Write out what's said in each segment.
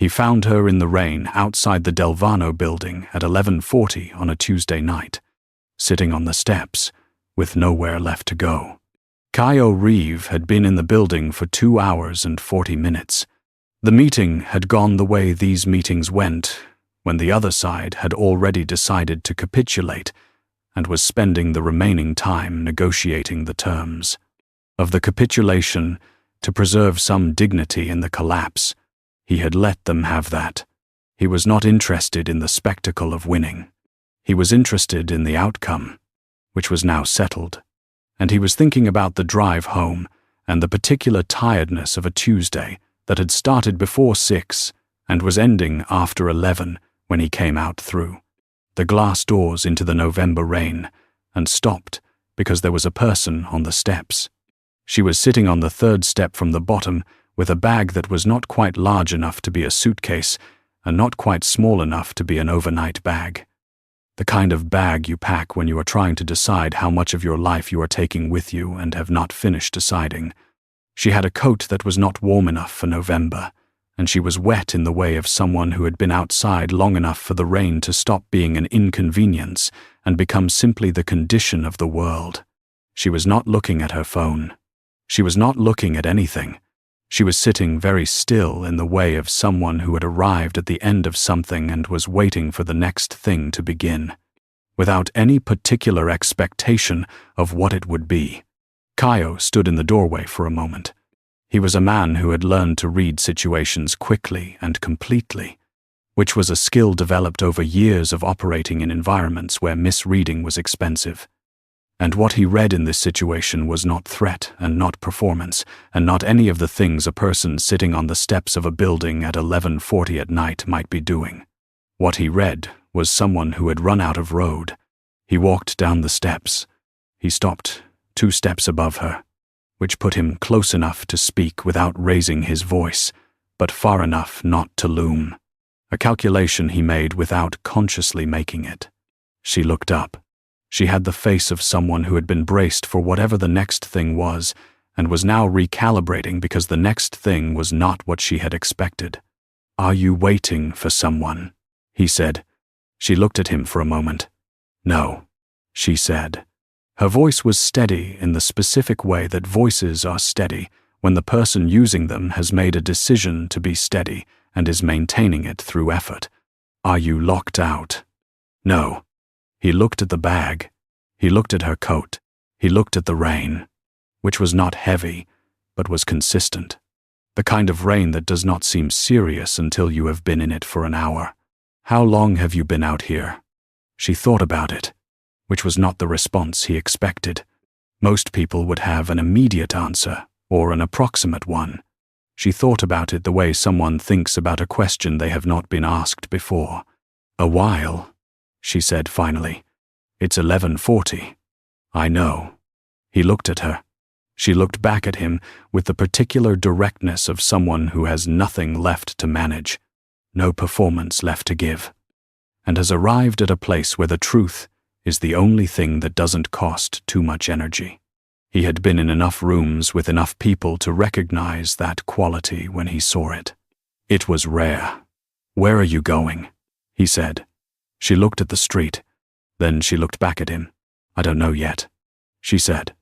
He found her in the rain outside the Delvano building at 11:40 on a Tuesday night, sitting on the steps, with nowhere left to go. Caio Reeve had been in the building for 2 hours and 40 minutes. The meeting had gone the way these meetings went, when the other side had already decided to capitulate and was spending the remaining time negotiating the terms of the capitulation to preserve some dignity in the collapse. He had let them have that. He was not interested in the spectacle of winning. He was interested in the outcome, which was now settled, and he was thinking about the drive home and the particular tiredness of a Tuesday that had started before 6 and was ending after 11 when he came out through the glass doors into the November rain and stopped because there was a person on the steps. She was sitting on the third step from the bottom with a bag that was not quite large enough to be a suitcase and not quite small enough to be an overnight bag. The kind of bag you pack when you are trying to decide how much of your life you are taking with you and have not finished deciding. She had a coat that was not warm enough for November, and she was wet in the way of someone who had been outside long enough for the rain to stop being an inconvenience and become simply the condition of the world. She was not looking at her phone. She was not looking at anything. She was sitting very still in the way of someone who had arrived at the end of something and was waiting for the next thing to begin, without any particular expectation of what it would be. Caio stood in the doorway for a moment. He was a man who had learned to read situations quickly and completely, which was a skill developed over years of operating in environments where misreading was expensive. And what he read in this situation was not threat and not performance, and not any of the things a person sitting on the steps of a building at 11:40 at night might be doing. What he read was someone who had run out of road. He walked down the steps. He stopped 2 steps above her, which put him close enough to speak without raising his voice, but far enough not to loom. A calculation he made without consciously making it. She looked up. She had the face of someone who had been braced for whatever the next thing was, and was now recalibrating because the next thing was not what she had expected. "Are you waiting for someone?" he said. She looked at him for a moment. "No," she said. Her voice was steady in the specific way that voices are steady when the person using them has made a decision to be steady and is maintaining it through effort. "Are you locked out?" "No." He looked at the bag. He looked at her coat. He looked at the rain, which was not heavy, but was consistent. The kind of rain that does not seem serious until you have been in it for an hour. "How long have you been out here?" She thought about it, which was not the response he expected. Most people would have an immediate answer, or an approximate one. She thought about it the way someone thinks about a question they have not been asked before. "A while," she said finally. "It's 11:40. "I know." He looked at her. She looked back at him with the particular directness of someone who has nothing left to manage, no performance left to give, and has arrived at a place where the truth is the only thing that doesn't cost too much energy. He had been in enough rooms with enough people to recognize that quality when he saw it. It was rare. "Where are you going?" he said. She looked at the street. Then she looked back at him. "I don't know yet," she said.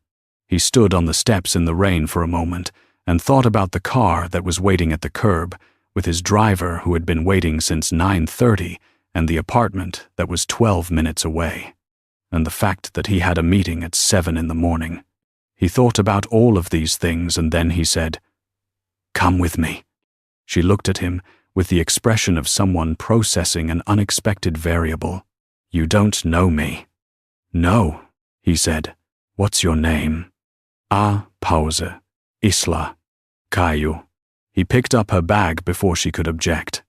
He stood on the steps in the rain for a moment and thought about the car that was waiting at the curb, with his driver who had been waiting since 9:30 and the apartment that was 12 minutes away, and the fact that he had a meeting at 7 in the morning. He thought about all of these things and then he said, "Come with me." She looked at him with the expression of someone processing an unexpected variable. "You don't know me." "No," he said. "What's your name?" Pause. Isla. Caio. He picked up her bag before she could object.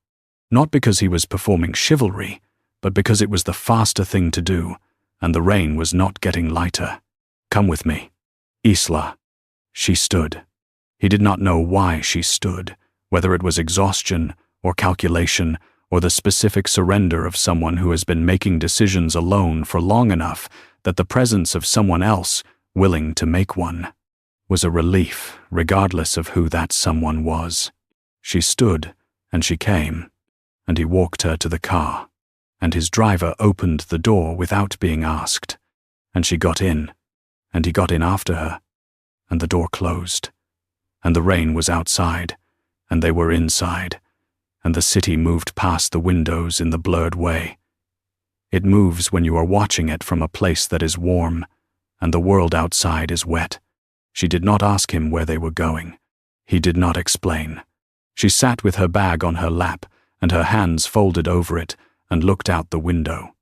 Not because he was performing chivalry, but because it was the faster thing to do, and the rain was not getting lighter. "Come with me." "Isla." She stood. He did not know why she stood, whether it was exhaustion or calculation or the specific surrender of someone who has been making decisions alone for long enough that the presence of someone else willing to make one was a relief, regardless of who that someone was. She stood And she came, and he walked her to the car, and his driver opened the door without being asked, and she got in, and he got in after her, and the door closed, and the rain was outside, and they were inside, and the city moved past the windows in the blurred way. It moves when you are watching it from a place that is warm, and the world outside is wet. She did not ask him where they were going. He did not explain. She sat with her bag on her lap, and her hands folded over it, and looked out the window.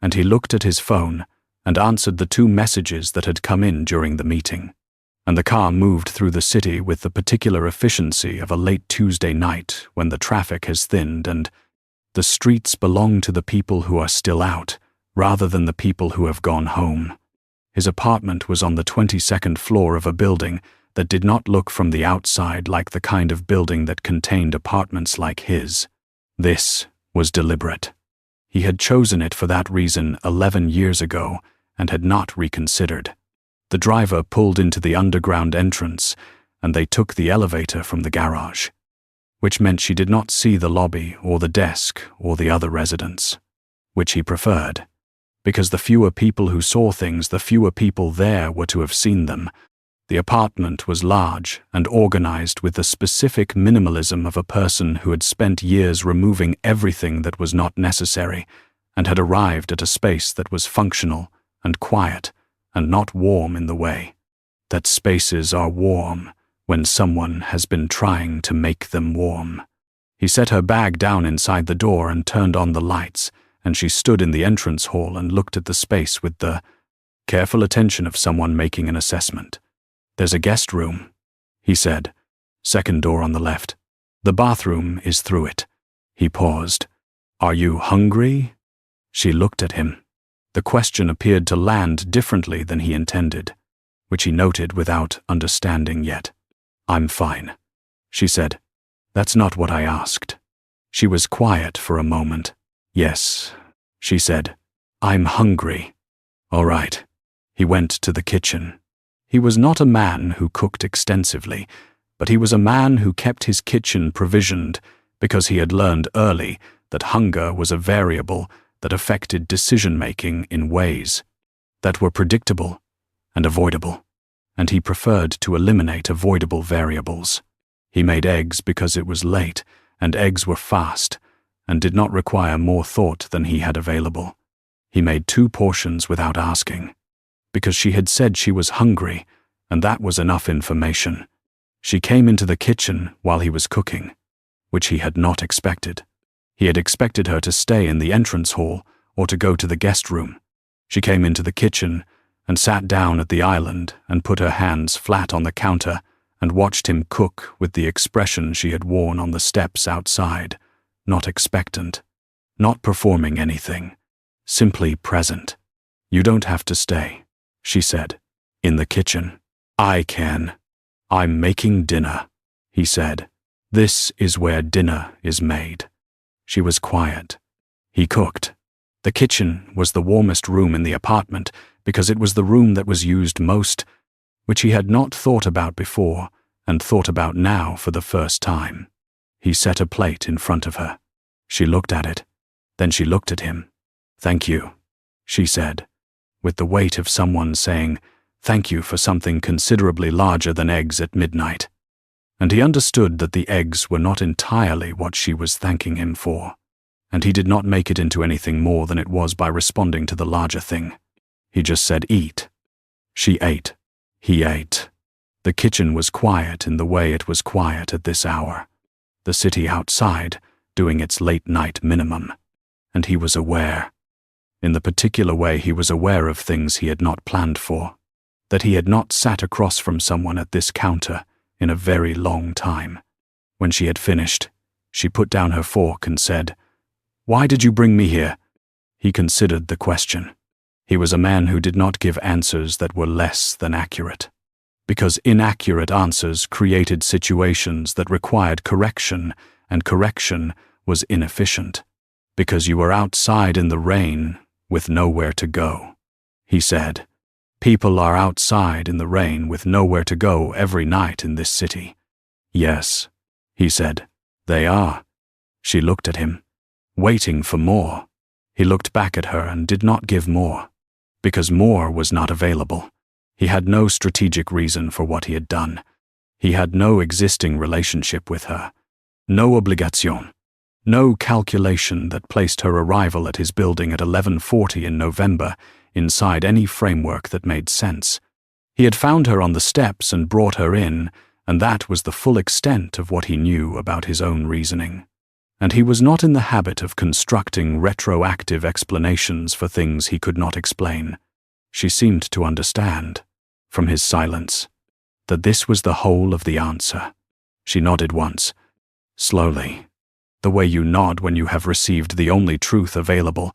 And he looked at his phone, and answered the 2 messages that had come in during the meeting. And the car moved through the city with the particular efficiency of a late Tuesday night when the traffic has thinned and the streets belong to the people who are still out, rather than the people who have gone home. His apartment was on the 22nd floor of a building that did not look from the outside like the kind of building that contained apartments like his. This was deliberate. He had chosen it for that reason 11 years ago and had not reconsidered. The driver pulled into the underground entrance, and they took the elevator from the garage, which meant she did not see the lobby or the desk or the other residents, which he preferred, because the fewer people who saw things, the fewer people there were to have seen them. The apartment was large and organized with the specific minimalism of a person who had spent years removing everything that was not necessary and had arrived at a space that was functional and quiet and not warm in the way that spaces are warm when someone has been trying to make them warm. He set her bag down inside the door and turned on the lights, and she stood in the entrance hall and looked at the space with the careful attention of someone making an assessment. "There's a guest room," he said. "Second door on the left. The bathroom is through it." He paused. "Are you hungry?" She looked at him. The question appeared to land differently than he intended, which he noted without understanding yet. "I'm fine," she said. "That's not what I asked." She was quiet for a moment. "Yes," she said. "I'm hungry." "All right." He went to the kitchen. He was not a man who cooked extensively, but he was a man who kept his kitchen provisioned because he had learned early that hunger was a variable that affected decision-making in ways that were predictable and avoidable, and he preferred to eliminate avoidable variables. He made eggs because it was late, and eggs were fast, and did not require more thought than he had available. He made 2 portions without asking, because she had said she was hungry, and that was enough information. She came into the kitchen while he was cooking, which he had not expected. He had expected her to stay in the entrance hall or to go to the guest room. She came into the kitchen and sat down at the island and put her hands flat on the counter and watched him cook with the expression she had worn on the steps outside, not expectant, not performing anything, simply present. "You don't have to stay," she said. "In the kitchen." "I can." "I'm making dinner," he said. "This is where dinner is made." She was quiet. He cooked. The kitchen was the warmest room in the apartment because it was the room that was used most, which he had not thought about before and thought about now for the first time. He set a plate in front of her. She looked at it. Then she looked at him. "Thank you," she said, with the weight of someone saying thank you for something considerably larger than eggs at midnight. And he understood that the eggs were not entirely what she was thanking him for, and he did not make it into anything more than it was by responding to the larger thing. He just said, "Eat." She ate. He ate. The kitchen was quiet in the way it was quiet at this hour. The city outside, doing its late-night minimum. And he was aware. In the particular way he was aware of things he had not planned for. That he had not sat across from someone at this counter in a very long time. When she had finished, she put down her fork and said, "Why did you bring me here?" He considered the question. He was a man who did not give answers that were less than accurate, because inaccurate answers created situations that required correction, and correction was inefficient, because you were outside in the rain with nowhere to go. He said, "People are outside in the rain with nowhere to go every night in this city." "Yes," he said, "they are." She looked at him, waiting for more. He looked back at her and did not give more, because more was not available. He had no strategic reason for what he had done. He had no existing relationship with her, no obligation, no calculation that placed her arrival at his building at 11:40 in November inside any framework that made sense. He had found her on the steps and brought her in, and that was the full extent of what he knew about his own reasoning. And he was not in the habit of constructing retroactive explanations for things he could not explain. She seemed to understand, from his silence, that this was the whole of the answer. She nodded once, slowly, the way you nod when you have received the only truth available,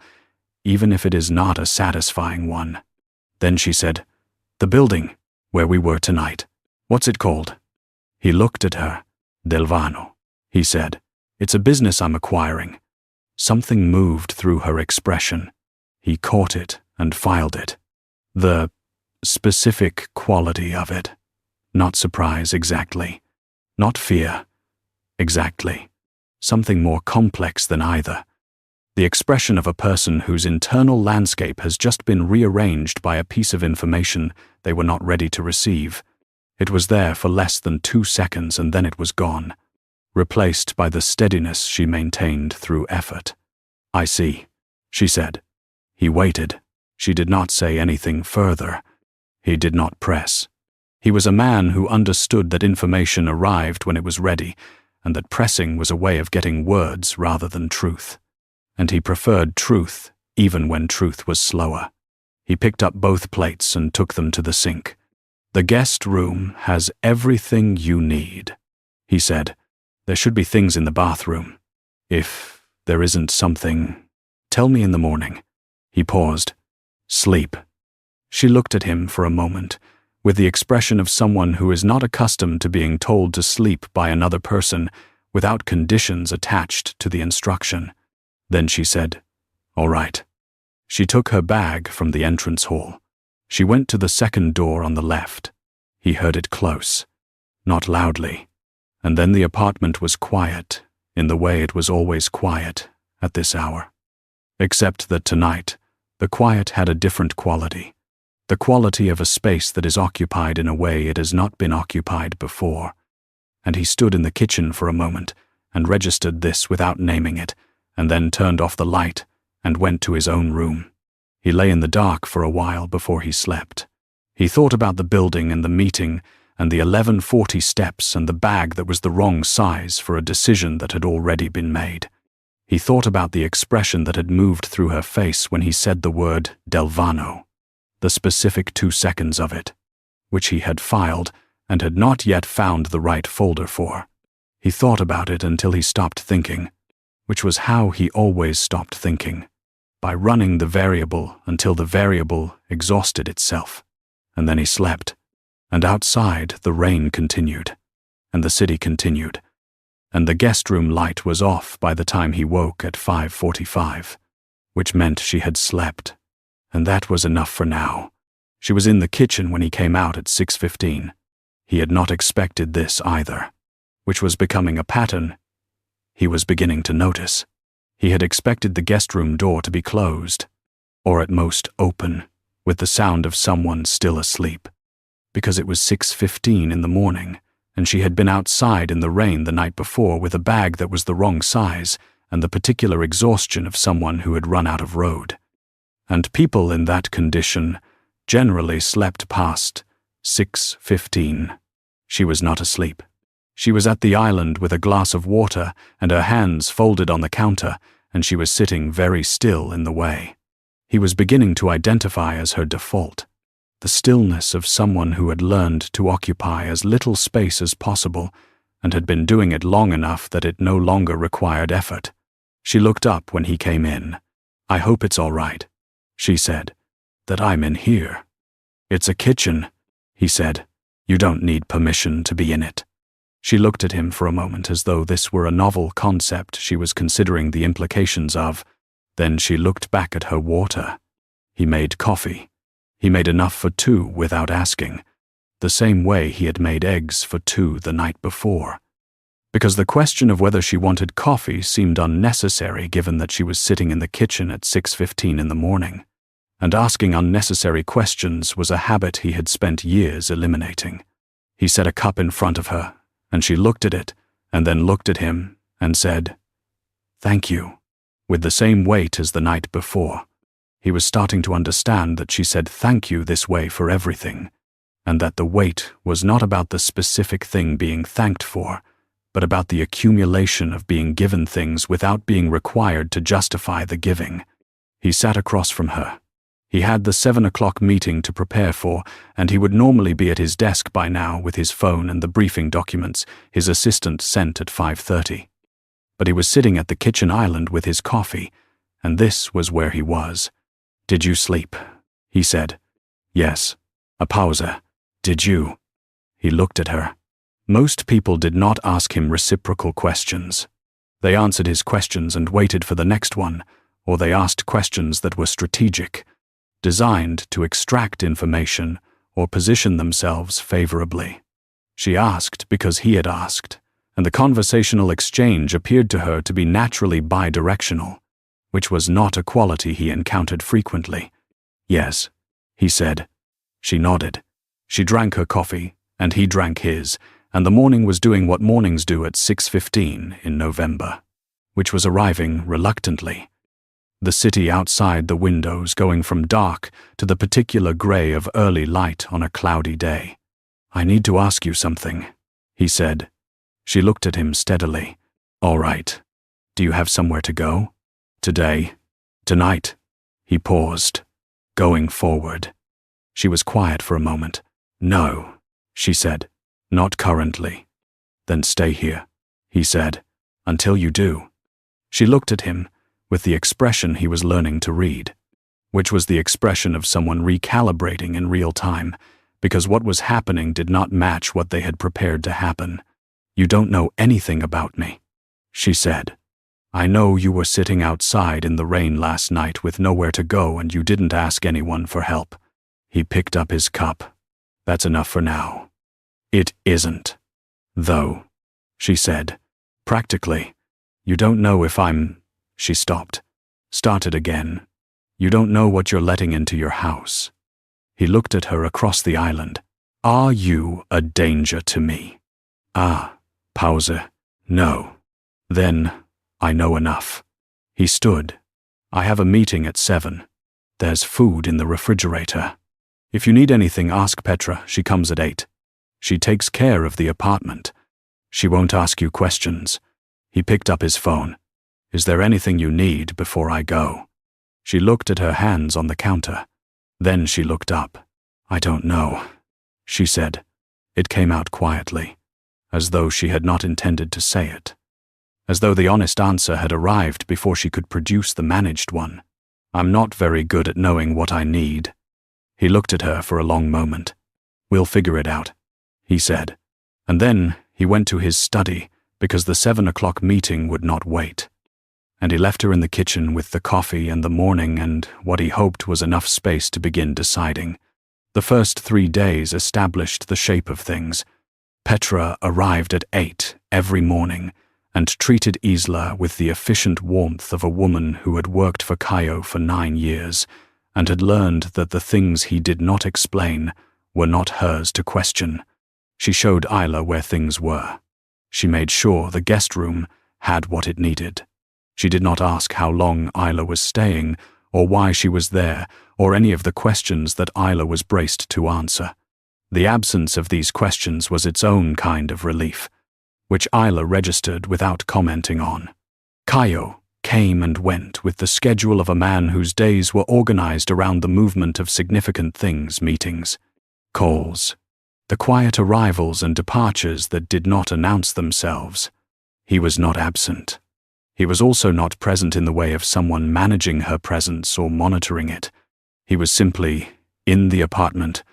even if it is not a satisfying one. Then she said, "The building, where we were tonight. What's it called?" He looked at her. "Delvano," he said. "It's a business I'm acquiring." Something moved through her expression. He caught it and filed it. The specific quality of it. Not surprise exactly. Not fear. Exactly. Something more complex than either. The expression of a person whose internal landscape has just been rearranged by a piece of information they were not ready to receive. It was there for less than 2 seconds and then it was gone, replaced by the steadiness she maintained through effort. "I see," she said. He waited. She did not say anything further. He did not press. He was a man who understood that information arrived when it was ready, and that pressing was a way of getting words rather than truth. And he preferred truth, even when truth was slower. He picked up both plates and took them to the sink. "The guest room has everything you need," he said. "There should be things in the bathroom. If there isn't something, tell me in the morning." He paused. "Sleep." She looked at him for a moment, with the expression of someone who is not accustomed to being told to sleep by another person without conditions attached to the instruction. Then she said, "All right." She took her bag from the entrance hall. She went to the second door on the left. He heard it close, not loudly. And then the apartment was quiet, in the way it was always quiet at this hour. Except that tonight, the quiet had a different quality. The quality of a space that is occupied in a way it has not been occupied before. And he stood in the kitchen for a moment and registered this without naming it, and then turned off the light and went to his own room. He lay in the dark for a while before he slept. He thought about the building and the meeting and the 11:40 steps and the bag that was the wrong size for a decision that had already been made. He thought about the expression that had moved through her face when he said the word Delvano, the specific 2 seconds of it, which he had filed and had not yet found the right folder for. He thought about it until he stopped thinking, which was how he always stopped thinking, by running the variable until the variable exhausted itself. And then he slept, and outside the rain continued, and the city continued, and the guest room light was off by the time he woke at 5:45, which meant she had slept, and that was enough for now. She was in the kitchen when he came out at 6:15. He had not expected this either, which was becoming a pattern he was beginning to notice. He had expected the guest room door to be closed, or at most open, with the sound of someone still asleep, because it was 6:15 in the morning, and she had been outside in the rain the night before with a bag that was the wrong size and the particular exhaustion of someone who had run out of road. And people in that condition generally slept past 6:15. She was not asleep. She was at the island with a glass of water and her hands folded on the counter, and she was sitting very still in the way. He was beginning to identify as her default, the stillness of someone who had learned to occupy as little space as possible and had been doing it long enough that it no longer required effort. She looked up when he came in. "I hope it's all right," she said, "that I'm in here." "It's a kitchen," he said. "You don't need permission to be in it." She looked at him for a moment as though this were a novel concept she was considering the implications of. Then she looked back at her water. He made coffee. He made enough for 2 without asking, the same way he had made eggs for 2 the night before. because the question of whether she wanted coffee seemed unnecessary given that she was sitting in the kitchen at 6:15 in the morning, and asking unnecessary questions was a habit he had spent years eliminating. He set a cup in front of her, and she looked at it, and then looked at him, and said, "Thank you," with the same weight as the night before. He was starting to understand that she said thank you this way for everything, and that the weight was not about the specific thing being thanked for, but about the accumulation of being given things without being required to justify the giving. He sat across from her. He had the 7 o'clock meeting to prepare for, and he would normally be at his desk by now with his phone and the briefing documents his assistant sent at 5:30. But he was sitting at the kitchen island with his coffee, and this was where he was. "Did you sleep?" he said. "Yes." A pause. "Did you?" He looked at her. Most people did not ask him reciprocal questions. They answered his questions and waited for the next one, or they asked questions that were strategic, designed to extract information or position themselves favorably. She asked because he had asked, and the conversational exchange appeared to her to be naturally bidirectional, which was not a quality he encountered frequently. "Yes," he said. She nodded. She drank her coffee, and he drank his, and the morning was doing what mornings do at 6:15 in November, which was arriving reluctantly. The city outside the windows going from dark to the particular gray of early light on a cloudy day. "I need to ask you something," he said. She looked at him steadily. "All right. Do you have somewhere to go? Today? Tonight?" He paused, going forward. She was quiet for a moment. "No," she said. "Not currently." "Then stay here," he said, "until you do." She looked at him with the expression he was learning to read, which was the expression of someone recalibrating in real time, because what was happening did not match what they had prepared to happen. "You don't know anything about me," she said. "I know you were sitting outside in the rain last night with nowhere to go and you didn't ask anyone for help." He picked up his cup. "That's enough for now." "It isn't, though," she said. "Practically. You don't know if I'm—" She stopped, started again. "You don't know what you're letting into your house." He looked at her across the island. "Are you a danger to me?" "Ah," pause. "No." "Then, I know enough." He stood. "I have a meeting at 7. There's food in the refrigerator. If you need anything, ask Petra. She comes at 8. She takes care of the apartment. She won't ask you questions." He picked up his phone. "Is there anything you need before I go?" She looked at her hands on the counter. Then she looked up. "I don't know," she said. It came out quietly, as though she had not intended to say it, as though the honest answer had arrived before she could produce the managed one. "I'm not very good at knowing what I need." He looked at her for a long moment. "We'll figure it out," he said. And then he went to his study because the 7 o'clock meeting would not wait. And he left her in the kitchen with the coffee and the morning and what he hoped was enough space to begin deciding. The first 3 days established the shape of things. Petra arrived at 8 every morning and treated Isla with the efficient warmth of a woman who had worked for Caio for 9 years and had learned that the things he did not explain were not hers to question. She showed Isla where things were. She made sure the guest room had what it needed. She did not ask how long Isla was staying, or why she was there, or any of the questions that Isla was braced to answer. The absence of these questions was its own kind of relief, which Isla registered without commenting on. Caio came and went with the schedule of a man whose days were organized around the movement of significant things, meetings, calls, the quiet arrivals and departures that did not announce themselves. He was not absent. He was also not present in the way of someone managing her presence or monitoring it. He was simply in the apartment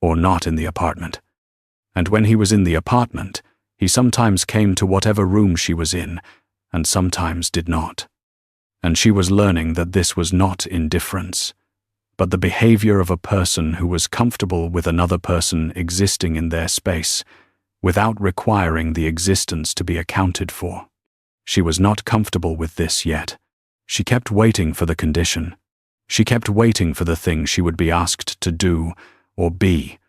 or not in the apartment. And when he was in the apartment, he sometimes came to whatever room she was in, and sometimes did not. And she was learning that this was not indifference, but the behavior of a person who was comfortable with another person existing in their space, without requiring the existence to be accounted for. She was not comfortable with this yet. She kept waiting for the condition. She kept waiting for the thing she would be asked to do, or be,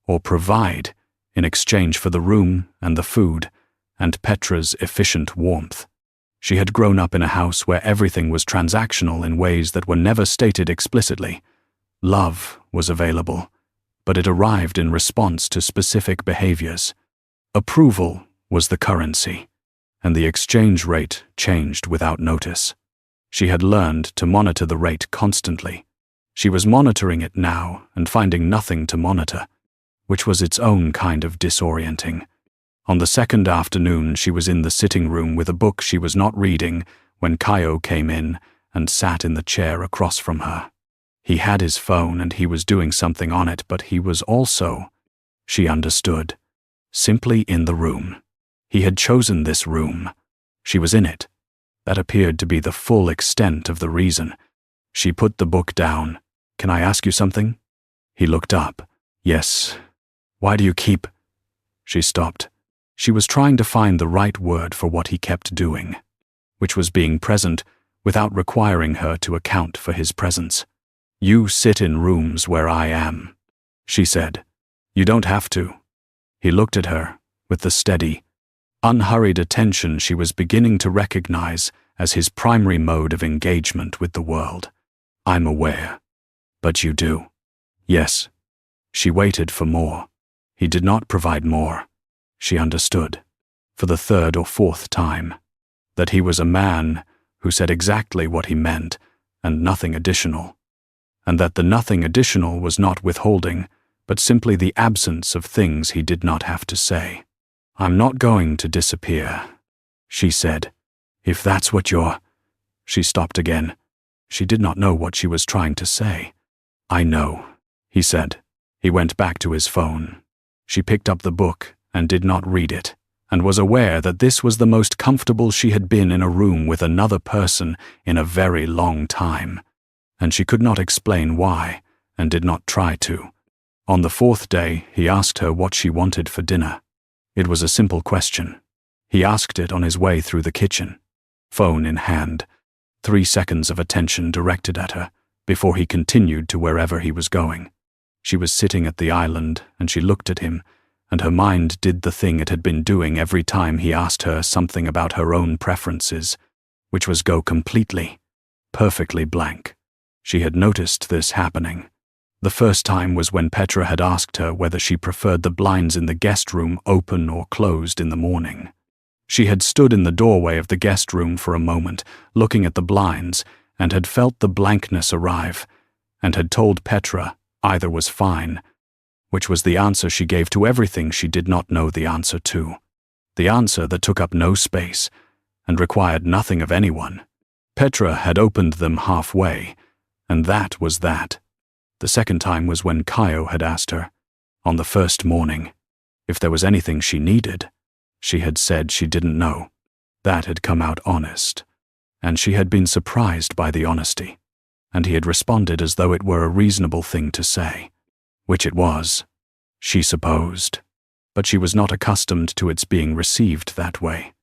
or provide, in exchange for the room and the food, and Petra's efficient warmth. She had grown up in a house where everything was transactional in ways that were never stated explicitly. Love was available, but it arrived in response to specific behaviors. Approval was the currency, and the exchange rate changed without notice. She had learned to monitor the rate constantly. She was monitoring it now and finding nothing to monitor, which was its own kind of disorienting. On the second afternoon, she was in the sitting room with a book she was not reading when Caio came in and sat in the chair across from her. He had his phone and he was doing something on it, but he was also, she understood, simply in the room. He had chosen this room. She was in it. That appeared to be the full extent of the reason. She put the book down. "Can I ask you something?" He looked up. "Yes. Why do you keep—" She stopped. She was trying to find the right word for what he kept doing, which was being present without requiring her to account for his presence. "You sit in rooms where I am," she said. "You don't have to." He looked at her with the steady, unhurried attention she was beginning to recognize as his primary mode of engagement with the world. "I'm aware. But you do." "Yes." She waited for more. He did not provide more. She understood, for the third or fourth time, that he was a man who said exactly what he meant and nothing additional, and that the nothing additional was not withholding, but simply the absence of things he did not have to say. "I'm not going to disappear," she said. "If that's what you're—" She stopped again. She did not know what she was trying to say. "I know," he said. He went back to his phone. She picked up the book and did not read it, and was aware that this was the most comfortable she had been in a room with another person in a very long time, and she could not explain why, and did not try to. On the fourth day, he asked her what she wanted for dinner. It was a simple question. He asked it on his way through the kitchen, phone in hand, 3 seconds of attention directed at her, before he continued to wherever he was going. She was sitting at the island, and she looked at him, and her mind did the thing it had been doing every time he asked her something about her own preferences, which was go completely, perfectly blank. She had noticed this happening. The first time was when Petra had asked her whether she preferred the blinds in the guest room open or closed in the morning. She had stood in the doorway of the guest room for a moment, looking at the blinds, and had felt the blankness arrive, and had told Petra either was fine, which was the answer she gave to everything she did not know the answer to. The answer that took up no space and required nothing of anyone. Petra had opened them halfway, and that was that. The second time was when Caio had asked her, on the first morning, if there was anything she needed. She had said she didn't know. That had come out honest, and she had been surprised by the honesty, and he had responded as though it were a reasonable thing to say. Which it was, she supposed, but she was not accustomed to its being received that way.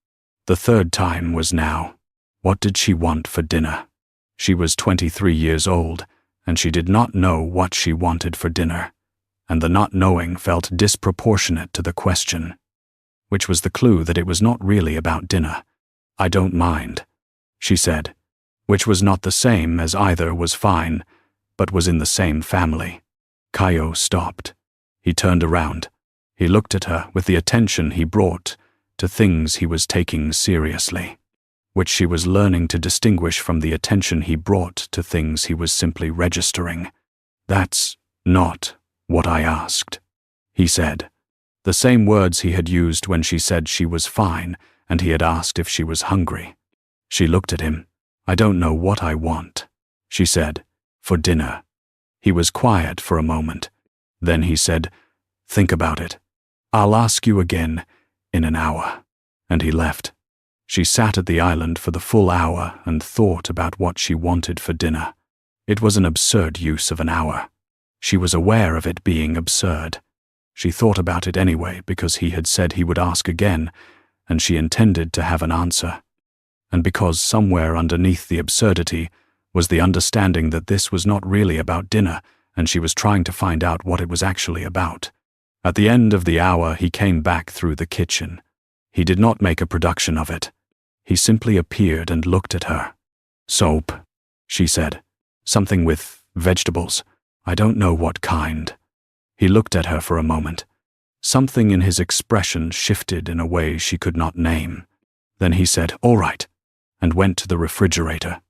The third time was now. What did she want for dinner? She was 23 years old, and she did not know what she wanted for dinner, and the not knowing felt disproportionate to the question, which was the clue that it was not really about dinner. "I don't mind," she said, which was not the same as either was fine, but was in the same family. Caio stopped. He turned around. He looked at her with the attention he brought to things he was taking seriously, which she was learning to distinguish from the attention he brought to things he was simply registering. "That's not what I asked," he said. The same words he had used when she said she was fine and he had asked if she was hungry. She looked at him. "I don't know what I want," she said, "for dinner." He was quiet for a moment. Then he said, "Think about it. I'll ask you again in an hour." And he left. She sat at the island for the full hour and thought about what she wanted for dinner. It was an absurd use of an hour. She was aware of it being absurd. She thought about it anyway because he had said he would ask again, and she intended to have an answer. And because somewhere underneath the absurdity was the understanding that this was not really about dinner, and she was trying to find out what it was actually about. At the end of the hour, he came back through the kitchen. He did not make a production of it. He simply appeared and looked at her. "Soap," she said. "Something with vegetables. I don't know what kind." He looked at her for a moment. Something in his expression shifted in a way she could not name. Then he said, "All right," and went to the refrigerator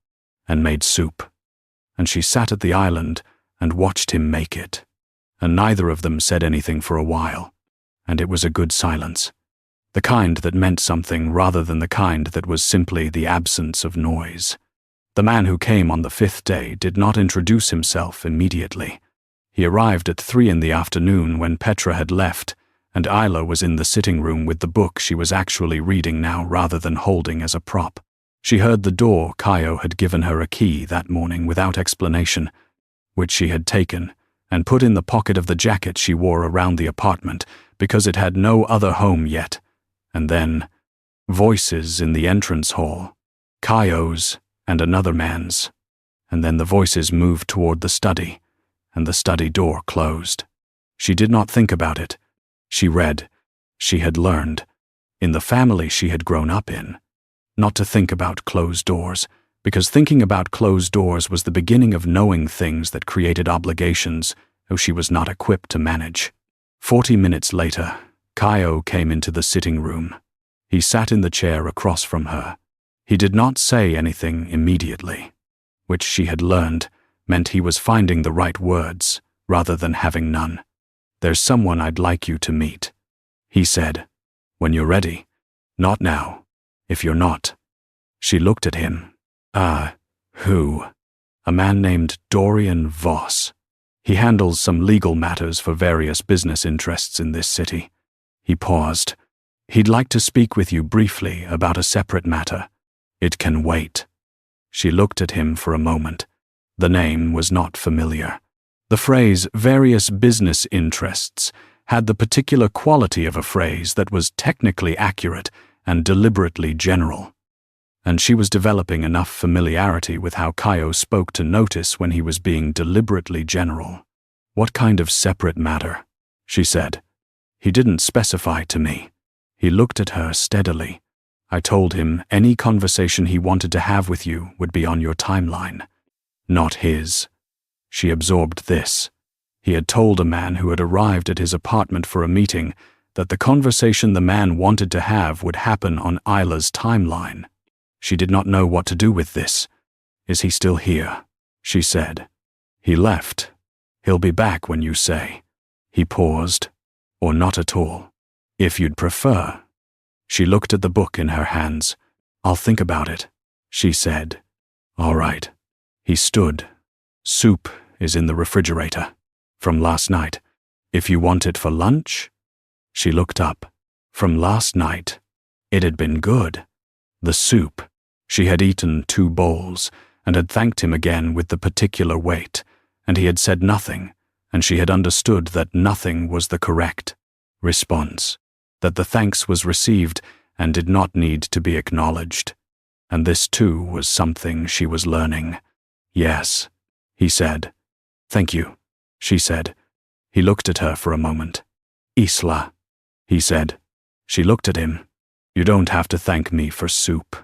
and made soup. And she sat at the island and watched him make it. And neither of them said anything for a while. And it was a good silence. The kind that meant something rather than the kind that was simply the absence of noise. The man who came on the 5th day did not introduce himself immediately. He arrived at 3 in the afternoon when Petra had left, and Isla was in the sitting room with the book she was actually reading now rather than holding as a prop. She heard the door. Caio had given her a key that morning without explanation, which she had taken and put in the pocket of the jacket she wore around the apartment because it had no other home yet. And then, voices in the entrance hall, Caio's and another man's. And then the voices moved toward the study, and the study door closed. She did not think about it. She read. She had learned, in the family she had grown up in, not to think about closed doors, because thinking about closed doors was the beginning of knowing things that created obligations she was not equipped to manage. 40 minutes later, Caio came into the sitting room. He sat in the chair across from her. He did not say anything immediately, which she had learned meant he was finding the right words rather than having none. "There's someone I'd like you to meet," he said. "When you're ready. Not now. If you're not." She looked at him. Who?" "A man named Dorian Voss. He handles some legal matters for various business interests in this city." He paused. "He'd like to speak with you briefly about a separate matter. It can wait." She looked at him for a moment. The name was not familiar. The phrase various business interests had the particular quality of a phrase that was technically accurate and deliberately general. And she was developing enough familiarity with how Caio spoke to notice when he was being deliberately general. "What kind of separate matter?" she said. "He didn't specify to me." He looked at her steadily. "I told him any conversation he wanted to have with you would be on your timeline, not his." She absorbed this. He had told a man who had arrived at his apartment for a meeting that the conversation the man wanted to have would happen on Isla's timeline. She did not know what to do with this. "Is he still here?" she said. "He left. He'll be back when you say." He paused. "Or not at all. If you'd prefer." She looked at the book in her hands. "I'll think about it," she said. "All right." He stood. "Soup is in the refrigerator. From last night. If you want it for lunch?" She looked up. From last night. It had been good. The soup. She had eaten 2 bowls and had thanked him again with the particular weight, and he had said nothing, and she had understood that nothing was the correct response, that the thanks was received and did not need to be acknowledged. And this too was something she was learning. "Yes," he said. "Thank you," she said. He looked at her for a moment. "Isla," he said. She looked at him. "You don't have to thank me for soup."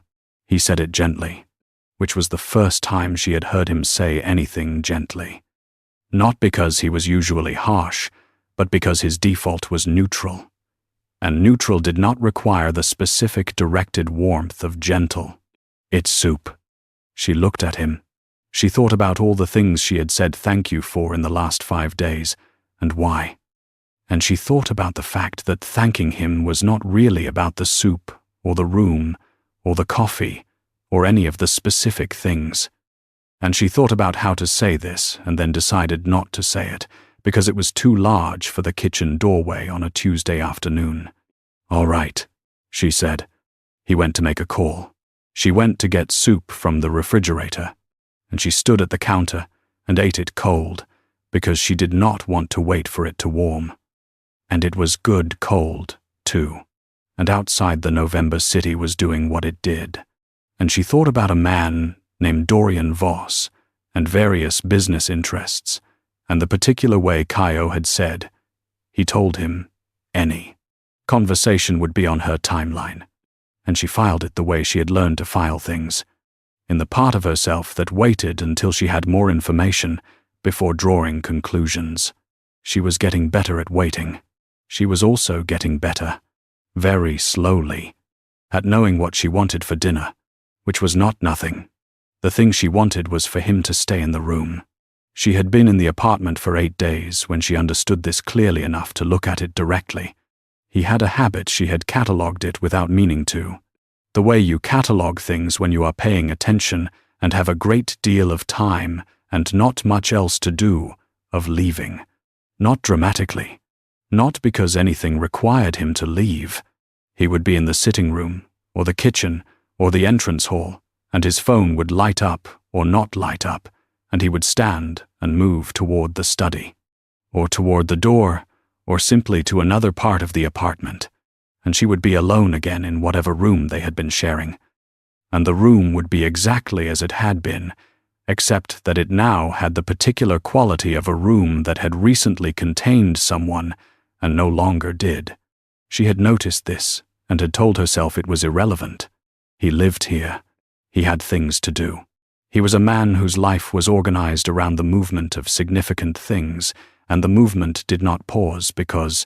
He said it gently, which was the first time she had heard him say anything gently. Not because he was usually harsh, but because his default was neutral. And neutral did not require the specific directed warmth of gentle. "It's soup." She looked at him. She thought about all the things she had said thank you for in the last 5 days, and why. And she thought about the fact that thanking him was not really about the soup, or the room, or the coffee, or any of the specific things. And she thought about how to say this, and then decided not to say it, because it was too large for the kitchen doorway on a Tuesday afternoon. "All right," she said. He went to make a call. She went to get soup from the refrigerator, and she stood at the counter and ate it cold, because she did not want to wait for it to warm. And it was good cold, too. And outside the November city was doing what it did. And she thought about a man named Dorian Voss and various business interests, and the particular way Caio had said, he told him, any conversation would be on her timeline. And she filed it the way she had learned to file things, in the part of herself that waited until she had more information before drawing conclusions. She was getting better at waiting. She was also getting better, very slowly, at knowing what she wanted for dinner, which was not nothing. The thing she wanted was for him to stay in the room. She had been in the apartment for 8 days when she understood this clearly enough to look at it directly. He had a habit she had catalogued it without meaning to. The way you catalogue things when you are paying attention and have a great deal of time and not much else to do, of leaving. Not dramatically. Not because anything required him to leave. He would be in the sitting room, or the kitchen, or the entrance hall, and his phone would light up or not light up, and he would stand and move toward the study, or toward the door, or simply to another part of the apartment, and she would be alone again in whatever room they had been sharing. And the room would be exactly as it had been, except that it now had the particular quality of a room that had recently contained someone and no longer did. She had noticed this and had told herself it was irrelevant. He lived here. He had things to do. He was a man whose life was organized around the movement of significant things, and the movement did not pause because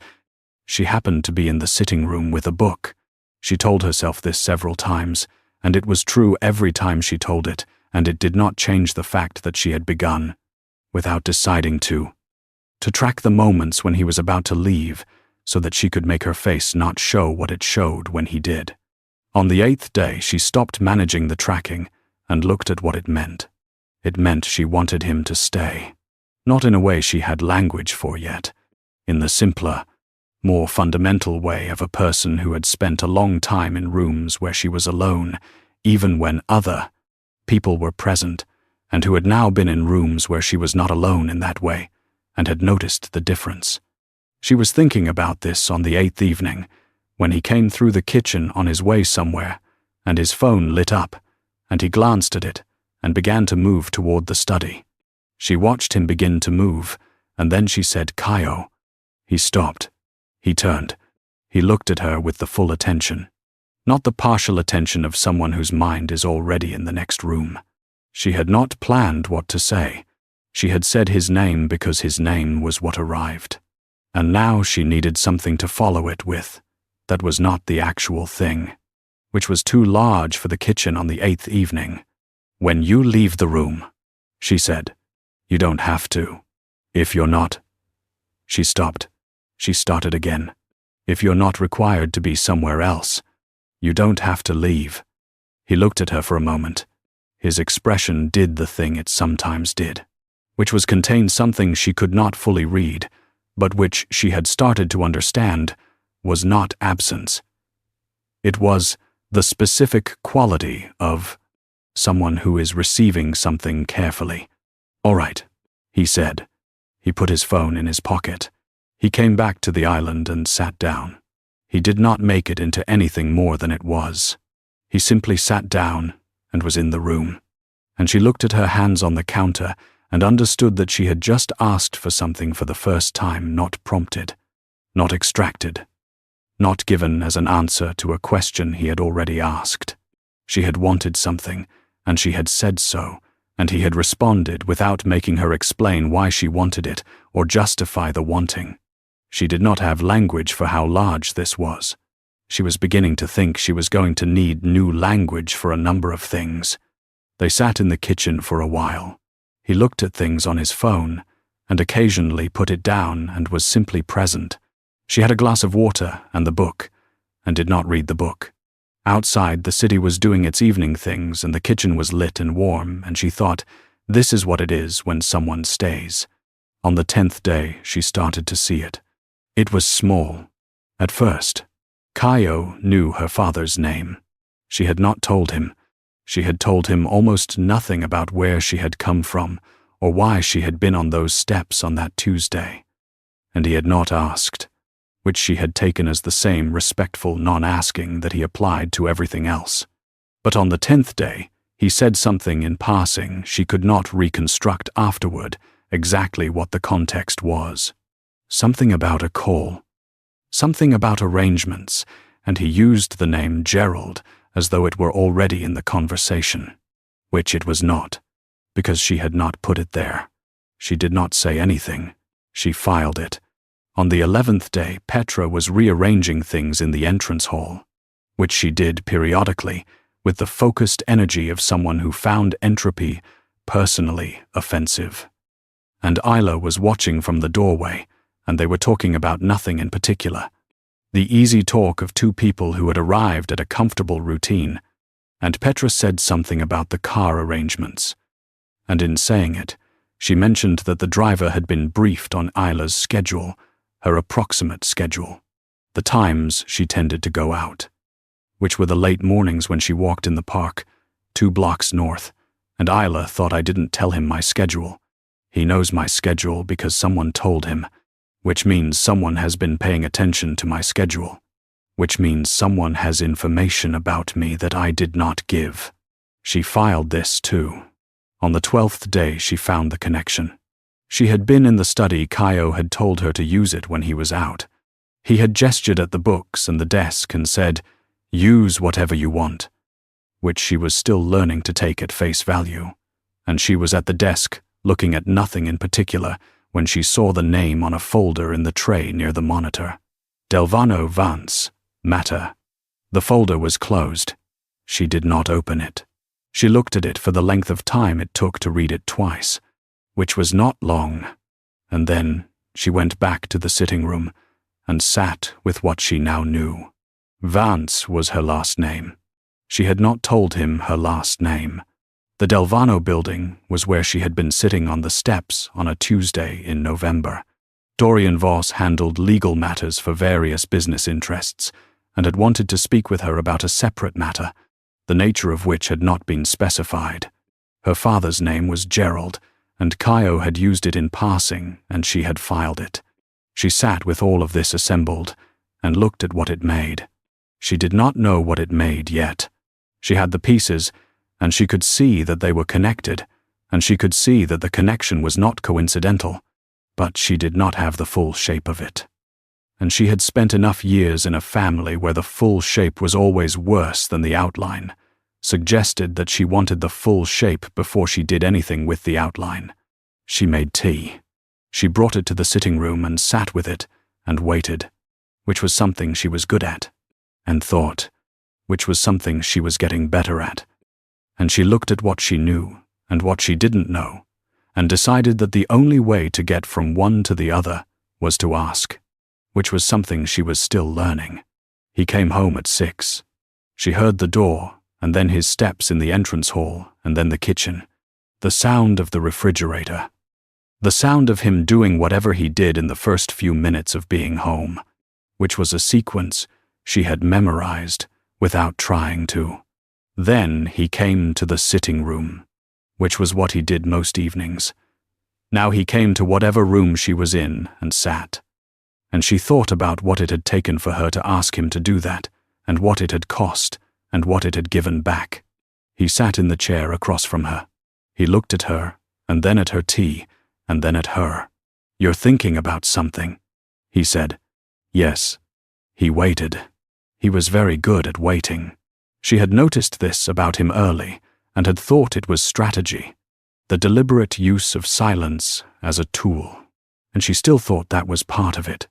she happened to be in the sitting room with a book. She told herself this several times, and it was true every time she told it, and it did not change the fact that she had begun, without deciding to track the moments when he was about to leave, so that she could make her face not show what it showed when he did. On the 8th day, she stopped managing the tracking and looked at what it meant. It meant she wanted him to stay. Not in a way she had language for yet, in the simpler, more fundamental way of a person who had spent a long time in rooms where she was alone, even when other people were present, and who had now been in rooms where she was not alone in that way, and had noticed the difference. She was thinking about this on the 8th evening, when he came through the kitchen on his way somewhere, and his phone lit up, and he glanced at it, and began to move toward the study. She watched him begin to move, and then she said, "Caio." He stopped. He turned. He looked at her with the full attention. Not the partial attention of someone whose mind is already in the next room. She had not planned what to say. She had said his name because his name was what arrived. And now she needed something to follow it with. That was not the actual thing, which was too large for the kitchen on the 8th evening. "When you leave the room," she said, "you don't have to. If you're not..." She stopped. She started again. "If you're not required to be somewhere else, you don't have to leave." He looked at her for a moment. His expression did the thing it sometimes did, which was contain something she could not fully read, but which she had started to understand was not absence. It was the specific quality of someone who is receiving something carefully. "All right," he said. He put his phone in his pocket. He came back to the island and sat down. He did not make it into anything more than it was. He simply sat down and was in the room. And she looked at her hands on the counter and understood that she had just asked for something for the first time, not prompted, not extracted, not given as an answer to a question he had already asked. She had wanted something, and she had said so, and he had responded without making her explain why she wanted it or justify the wanting. She did not have language for how large this was. She was beginning to think she was going to need new language for a number of things. They sat in the kitchen for a while. He looked at things on his phone and occasionally put it down and was simply present. She had a glass of water and the book, and did not read the book. Outside, the city was doing its evening things and the kitchen was lit and warm, and she thought, this is what it is when someone stays. On the 10th day, she started to see it. It was small. At first, Caio knew her father's name. She had not told him. She had told him almost nothing about where she had come from or why she had been on those steps on that Tuesday. And he had not asked. which she had taken as the same respectful non-asking that he applied to everything else. But on the 10th day, he said something in passing she could not reconstruct afterward exactly what the context was. Something about a call. Something about arrangements, and he used the name Gerald as though it were already in the conversation, which it was not, because she had not put it there. She did not say anything. She filed it. On the 11th day, Petra was rearranging things in the entrance hall, which she did periodically with the focused energy of someone who found entropy personally offensive. And Isla was watching from the doorway, and they were talking about nothing in particular. The easy talk of two people who had arrived at a comfortable routine, and Petra said something about the car arrangements. And in saying it, she mentioned that the driver had been briefed on Isla's schedule, her approximate schedule, the times she tended to go out, which were the late mornings when she walked in the park, 2 blocks north, and Isla thought I didn't tell him my schedule. He knows my schedule because someone told him, which means someone has been paying attention to my schedule, which means someone has information about me that I did not give. She filed this too. On the 12th day, she found the connection. She had been in the study. Caio had told her to use it when he was out. He had gestured at the books and the desk and said, "Use whatever you want," which she was still learning to take at face value. And she was at the desk, looking at nothing in particular, when she saw the name on a folder in the tray near the monitor. Delvano Vance, Matter. The folder was closed. She did not open it. She looked at it for the length of time it took to read it twice, which was not long, and then she went back to the sitting room and sat with what she now knew. Vance was her last name. She had not told him her last name. The Delvano building was where she had been sitting on the steps on a Tuesday in November. Dorian Voss handled legal matters for various business interests and had wanted to speak with her about a separate matter, the nature of which had not been specified. Her father's name was Gerald, and Caio had used it in passing, and she had filed it. She sat with all of this assembled and looked at what it made. She did not know what it made yet. She had the pieces, and she could see that they were connected, and she could see that the connection was not coincidental, but she did not have the full shape of it. And she had spent enough years in a family where the full shape was always worse than the outline, suggested that she wanted the full shape before she did anything with the outline. She made tea. She brought it to the sitting room and sat with it and waited, which was something she was good at, and thought, which was something she was getting better at. And she looked at what she knew and what she didn't know, and decided that the only way to get from one to the other was to ask, which was something she was still learning. He came home at 6. She heard the door, and then his steps in the entrance hall, and then the kitchen. The sound of the refrigerator. The sound of him doing whatever he did in the first few minutes of being home, which was a sequence she had memorized without trying to. Then he came to the sitting room, which was what he did most evenings. Now he came to whatever room she was in and sat. And she thought about what it had taken for her to ask him to do that, and what it had cost, and what it had given back. He sat in the chair across from her. He looked at her, and then at her tea, and then at her. "You're thinking about something," he said. Yes. He waited. He was very good at waiting. She had noticed this about him early, and had thought it was strategy, the deliberate use of silence as a tool, and she still thought that was part of it.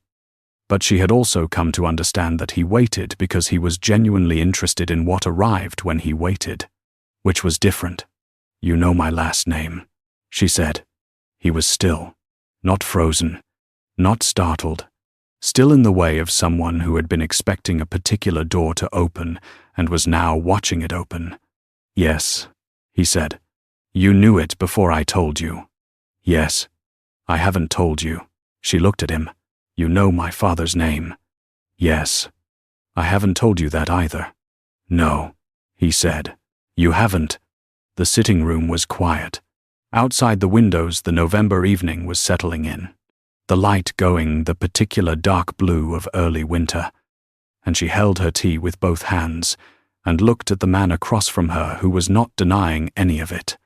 But she had also come to understand that he waited because he was genuinely interested in what arrived when he waited, which was different. "You know my last name," she said. He was still, not frozen, not startled, still in the way of someone who had been expecting a particular door to open and was now watching it open. "Yes," he said. "You knew it before I told you." "Yes." "I haven't told you." She looked at him. "You know my father's name." "Yes." "I haven't told you that either." "No," he said. "You haven't." The sitting room was quiet. Outside the windows, the November evening was settling in. the light going the particular dark blue of early winter, and she held her tea with both hands and looked at the man across from her who was not denying any of it.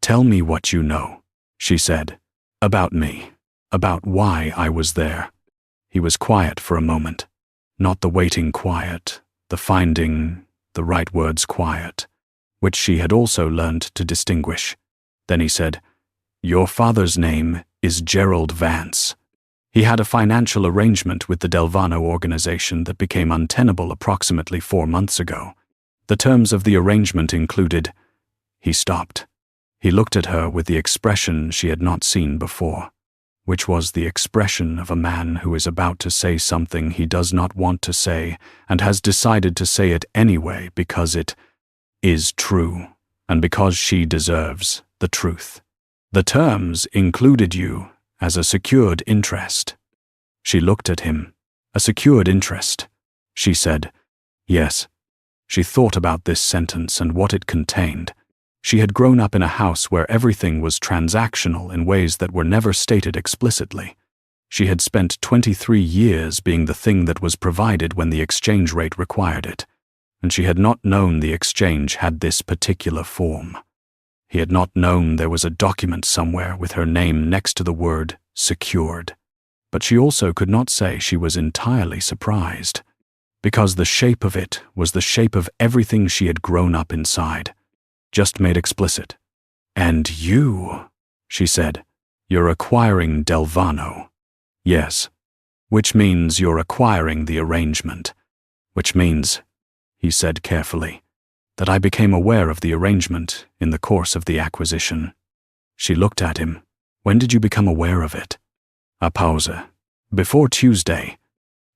"Tell me what you know," she said, "about me, about why I was there." He was quiet for a moment, not the waiting quiet, the finding the right words quiet, which she had also learned to distinguish. Then he said, "Your father's name is Gerald Vance. He had a financial arrangement with the Delvano organization that became untenable approximately 4 months ago. The terms of the arrangement included—" He stopped. He looked at her with the expression she had not seen before, which was the expression of a man who is about to say something he does not want to say and has decided to say it anyway because it is true and because she deserves the truth. "The terms included you as a secured interest." She looked at him. "A secured interest?" She said, "Yes." She thought about this sentence and what it contained. She had grown up in a house where everything was transactional in ways that were never stated explicitly. She had spent 23 years being the thing that was provided when the exchange rate required it, and she had not known the exchange had this particular form. He had not known there was a document somewhere with her name next to the word secured. But she also could not say she was entirely surprised, because the shape of it was the shape of everything she had grown up inside, just made explicit. "And you," she said, "you're acquiring Delvano." "Yes." "Which means you're acquiring the arrangement." "Which means," he said carefully, "that I became aware of the arrangement in the course of the acquisition." She looked at him. "When did you become aware of it?" A pause. "Before Tuesday."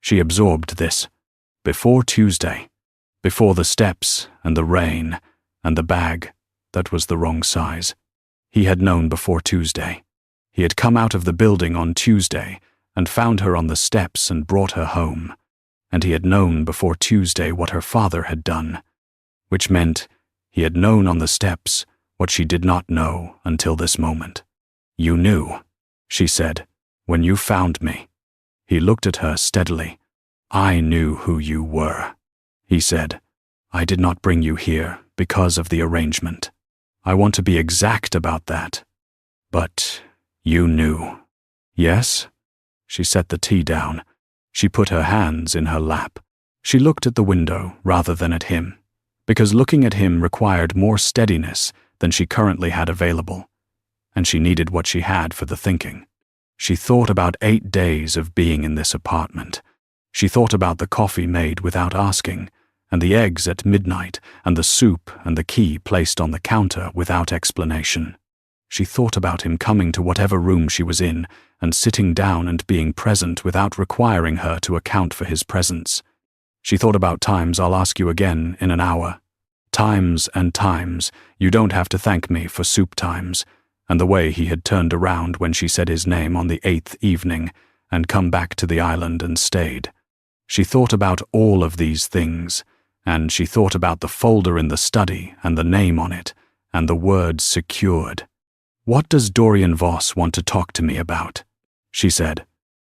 She absorbed this. Before Tuesday. Before the steps and the rain and the bag that was the wrong size. He had known before Tuesday. He had come out of the building on Tuesday and found her on the steps and brought her home. And he had known before Tuesday what her father had done, which meant he had known on the steps what she did not know until this moment. "You knew," she said, "when you found me." He looked at her steadily. "I knew who you were," he said. "I did not bring you here because of the arrangement. I want to be exact about that. But you knew." "Yes?" She set the tea down. She put her hands in her lap. She looked at the window rather than at him, because looking at him required more steadiness than she currently had available, and she needed what she had for the thinking. She thought about 8 days of being in this apartment. She thought about the coffee made without asking, and the eggs at midnight, and the soup and the key placed on the counter without explanation. She thought about him coming to whatever room she was in and sitting down and being present without requiring her to account for his presence. She thought about times "I'll ask you again in an hour." Times and times, "You don't have to thank me for soup times," and the way he had turned around when she said his name on the 8th evening and come back to the island and stayed. She thought about all of these things, and she thought about the folder in the study and the name on it and the word secured. "What does Dorian Voss want to talk to me about?" she said.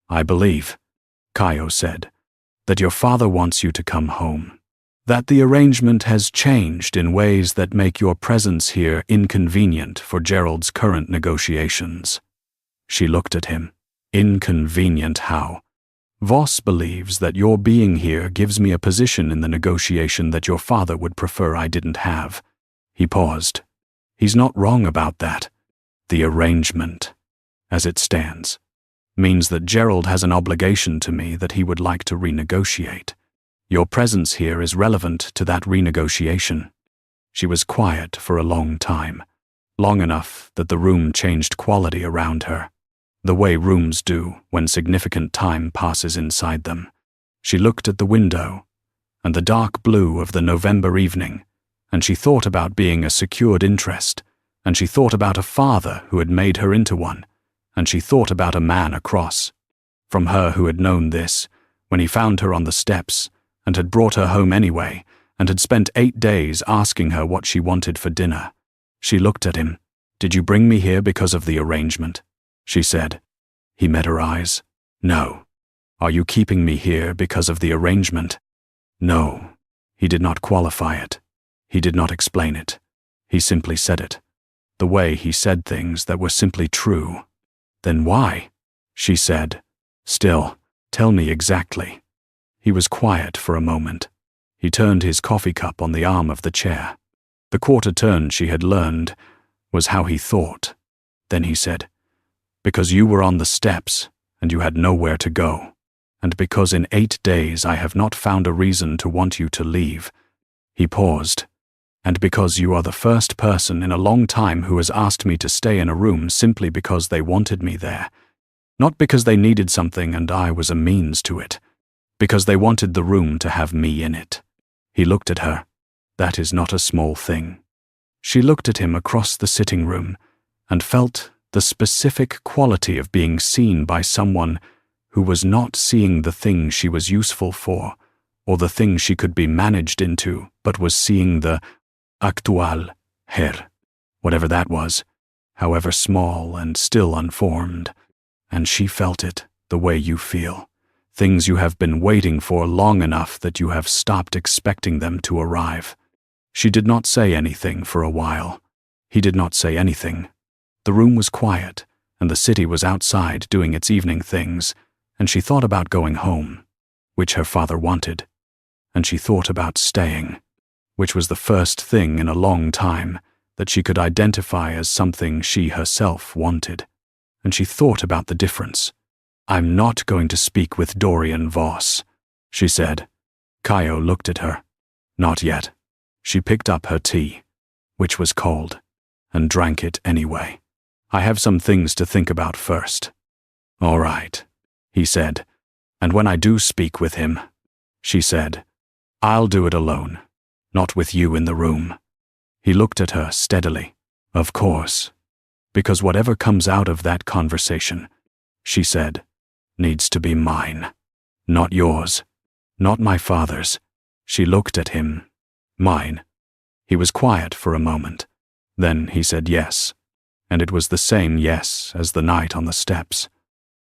"I believe," Caio said, "that your father wants you to come home. That the arrangement has changed in ways that make your presence here inconvenient for Gerald's current negotiations." She looked at him. "Inconvenient how?" "Voss believes that your being here gives me a position in the negotiation that your father would prefer I didn't have." He paused. "He's not wrong about that. The arrangement, as it stands, means that Gerald has an obligation to me that he would like to renegotiate. Your presence here is relevant to that renegotiation." She was quiet for a long time, long enough that the room changed quality around her, the way rooms do when significant time passes inside them. She looked at the window and the dark blue of the November evening, and she thought about being a secured interest, and she thought about a father who had made her into one, and she thought about a man across from her who had known this when he found her on the steps and had brought her home anyway and had spent 8 days asking her what she wanted for dinner. She looked at him. "Did you bring me here because of the arrangement?" she said. He met her eyes. No. Are you keeping me here because of the arrangement? No. He did not qualify it. He did not explain it. He simply said it. The way he said things that were simply true. Then why? She said. Still, tell me exactly. He was quiet for a moment. He turned his coffee cup on the arm of the chair. The quarter turn she had learned was how he thought. Then he said, because you were on the steps and you had nowhere to go, and because in 8 days I have not found a reason to want you to leave. He paused. And because you are the first person in a long time who has asked me to stay in a room simply because they wanted me there. Not because they needed something and I was a means to it. Because they wanted the room to have me in it. He looked at her. That is not a small thing. She looked at him across the sitting room and felt the specific quality of being seen by someone who was not seeing the thing she was useful for or the thing she could be managed into, but was seeing the actual her, whatever that was, however small and still unformed. And she felt it the way you feel. Things you have been waiting for long enough that you have stopped expecting them to arrive. She did not say anything for a while. He did not say anything. The room was quiet, and the city was outside doing its evening things, and she thought about going home, which her father wanted, and she thought about staying, which was the first thing in a long time that she could identify as something she herself wanted, and she thought about the difference. I'm not going to speak with Dorian Voss, she said. Caio looked at her. Not yet. She picked up her tea, which was cold, and drank it anyway. I have some things to think about first. All right, he said. And when I do speak with him, she said, I'll do it alone, not with you in the room. He looked at her steadily. Of course. Because whatever comes out of that conversation, she said, needs to be mine. Not yours. Not my father's. She looked at him. Mine. He was quiet for a moment. Then he said yes. And it was the same yes as the night on the steps.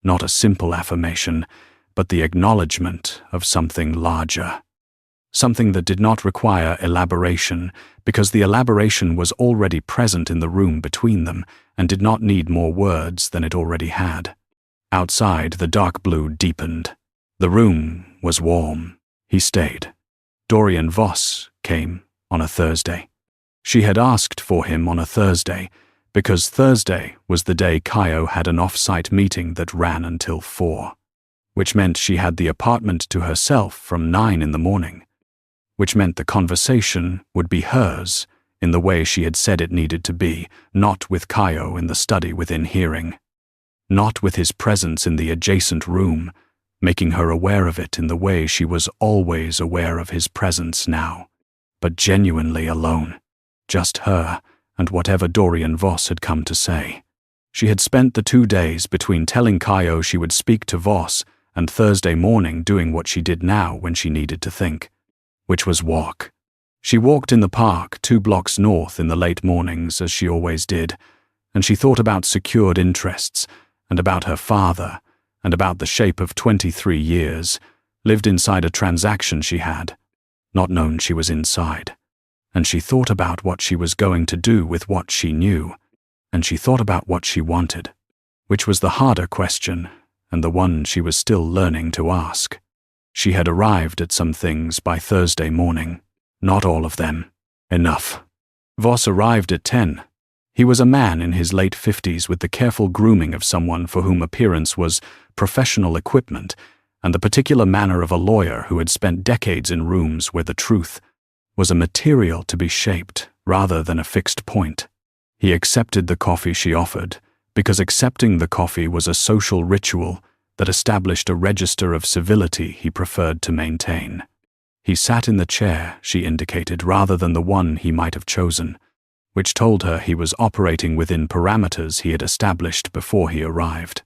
Not a simple affirmation, but the acknowledgement of something larger. Something that did not require elaboration, because the elaboration was already present in the room between them and did not need more words than it already had. Outside, the dark blue deepened. The room was warm. He stayed. Dorian Voss came on a Thursday. She had asked for him on a Thursday, because Thursday was the day Caio had an off-site meeting that ran until 4, which meant she had the apartment to herself from 9 in the morning, which meant the conversation would be hers in the way she had said it needed to be, not with Caio in the study within hearing. Not with his presence in the adjacent room, making her aware of it in the way she was always aware of his presence now, but genuinely alone, just her and whatever Dorian Voss had come to say. She had spent the 2 days between telling Caio she would speak to Voss and Thursday morning doing what she did now when she needed to think, which was walk. She walked in the park 2 blocks north in the late mornings, as she always did, and she thought about secured interests, and about her father, and about the shape of 23 years, lived inside a transaction she had, not known she was inside. And she thought about what she was going to do with what she knew, and she thought about what she wanted, which was the harder question, and the one she was still learning to ask. She had arrived at some things by Thursday morning, not all of them. Enough. Voss arrived at 10. He was a man in his late 50s with the careful grooming of someone for whom appearance was professional equipment, and the particular manner of a lawyer who had spent decades in rooms where the truth was a material to be shaped rather than a fixed point. He accepted the coffee she offered, because accepting the coffee was a social ritual that established a register of civility he preferred to maintain. He sat in the chair she indicated rather than the one he might have chosen, which told her he was operating within parameters he had established before he arrived.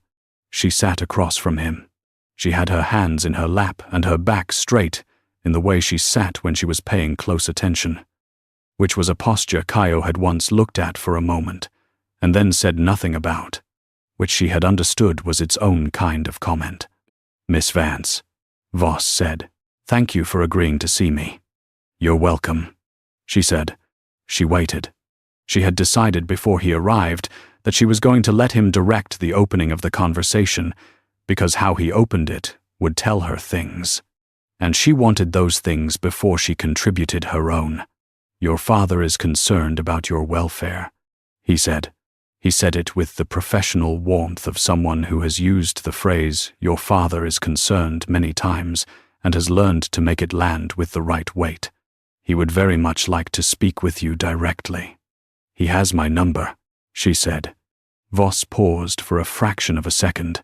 She sat across from him. She had her hands in her lap and her back straight, in the way she sat when she was paying close attention, which was a posture Caio had once looked at for a moment, and then said nothing about. which she had understood was its own kind of comment. "Miss Vance," Voss said, "thank you for agreeing to see me." "You're welcome," she said. She waited. She had decided before he arrived that she was going to let him direct the opening of the conversation, because how he opened it would tell her things. And she wanted those things before she contributed her own. "Your father is concerned about your welfare," he said. He said it with the professional warmth of someone who has used the phrase, "your father is concerned," many times and has learned to make it land with the right weight. "He would very much like to speak with you directly." "He has my number," she said. Voss paused for a fraction of a second,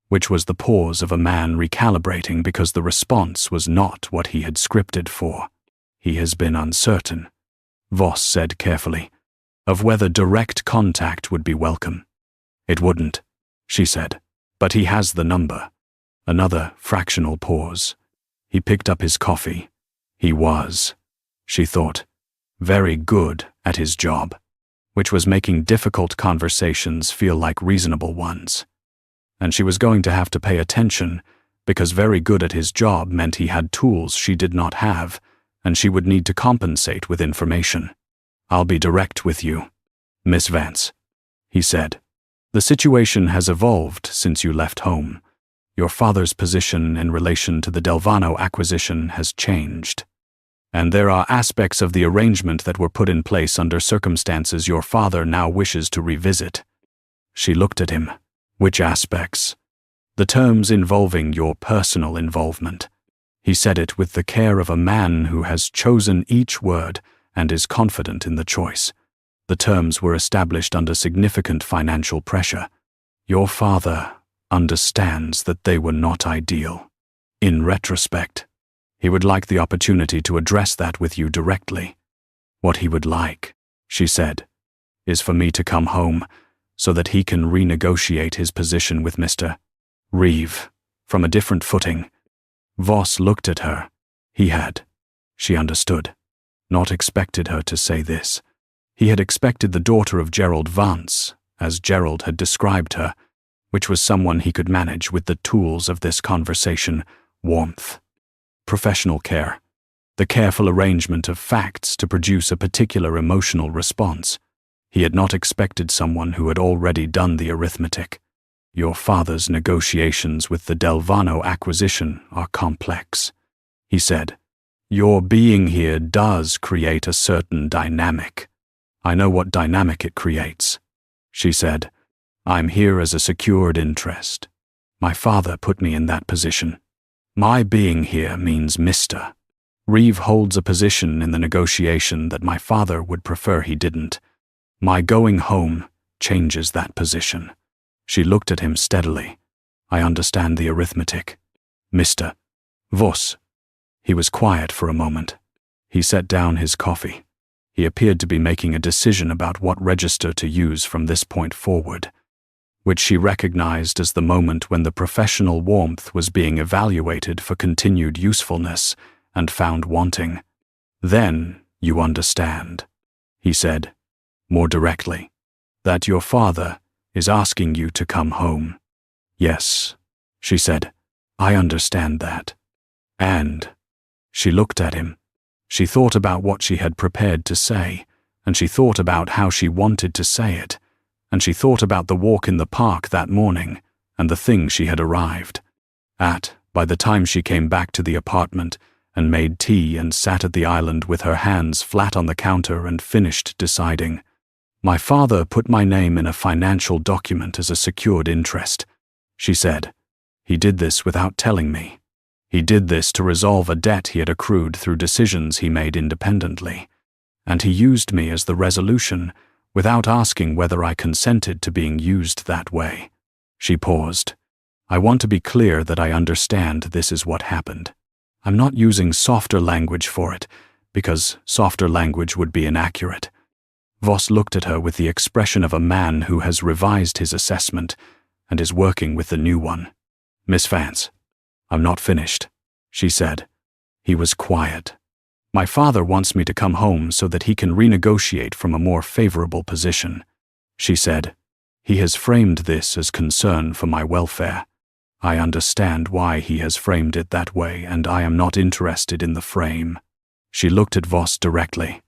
which was the pause of a man recalibrating because the response was not what he had scripted for. "He has been uncertain," Voss said carefully, "of whether direct contact would be welcome." "It wouldn't," she said, "but he has the number." Another fractional pause. He picked up his coffee. He was, she thought, very good at his job, which was making difficult conversations feel like reasonable ones. And she was going to have to pay attention, because very good at his job meant he had tools she did not have, and she would need to compensate with information. "I'll be direct with you, Miss Vance," he said. "The situation has evolved since you left home. Your father's position in relation to the Delvano acquisition has changed. And there are aspects of the arrangement that were put in place under circumstances your father now wishes to revisit." She looked at him. "Which aspects?" "The terms involving your personal involvement." He said it with the care of a man who has chosen each word and is confident in the choice. The terms were established under significant financial pressure. Your father understands that they were not ideal. In retrospect, he would like the opportunity to address that with you directly. "What he would like," she said, "is for me to come home so that he can renegotiate his position with Mr. Reeve from a different footing." Voss looked at her. He had, she understood, not expected her to say this. He had expected the daughter of Gerald Vance, as Gerald had described her, which was someone he could manage with the tools of this conversation: warmth, professional care, the careful arrangement of facts to produce a particular emotional response. He had not expected someone who had already done the arithmetic. "Your father's negotiations with the Delvano acquisition are complex," he said. "Your being here does create a certain dynamic." "I know what dynamic it creates," she said. "I'm here as a secured interest. My father put me in that position. My being here means Mr. Reeve holds a position in the negotiation that my father would prefer he didn't. My going home changes that position." She looked at him steadily. "I understand the arithmetic. Mr. Voss." He was quiet for a moment. He set down his coffee. He appeared to be making a decision about what register to use from this point forward, which she recognized as the moment when the professional warmth was being evaluated for continued usefulness and found wanting. "Then you understand," he said, more directly, "that your father is asking you to come home." "Yes," she said, "I understand that." And she looked at him. She thought about what she had prepared to say, and she thought about how she wanted to say it, and she thought about the walk in the park that morning and the thing she had arrived at by the time she came back to the apartment and made tea and sat at the island with her hands flat on the counter and finished deciding. "My father put my name in a financial document as a secured interest," she said. "He did this without telling me. He did this to resolve a debt he had accrued through decisions he made independently. And he used me as the resolution without asking whether I consented to being used that way." She paused. "I want to be clear that I understand this is what happened. I'm not using softer language for it, because softer language would be inaccurate." Voss looked at her with the expression of a man who has revised his assessment and is working with the new one. "Miss Vance, I'm not finished," she said. He was quiet. "My father wants me to come home so that he can renegotiate from a more favorable position," she said. He has framed this as concern for my welfare. I understand why he has framed it that way, and I am not interested in the frame. She looked at Voss directly.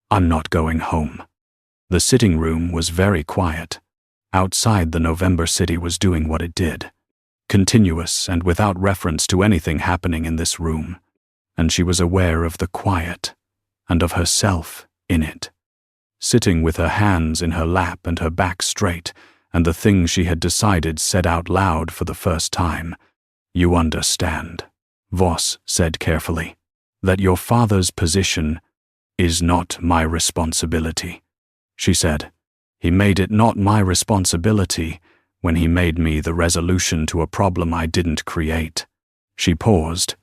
I'm not going home. The sitting room was very quiet. Outside, the November city was doing what it did, continuous and without reference to anything happening in this room, and she was aware of the quiet and of herself in it, sitting with her hands in her lap and her back straight, and the thing she had decided said out loud for the first time. You understand, Voss said carefully, that your father's position is not my responsibility. She said, he made it not my responsibility when he made me the resolution to a problem I didn't create. She paused.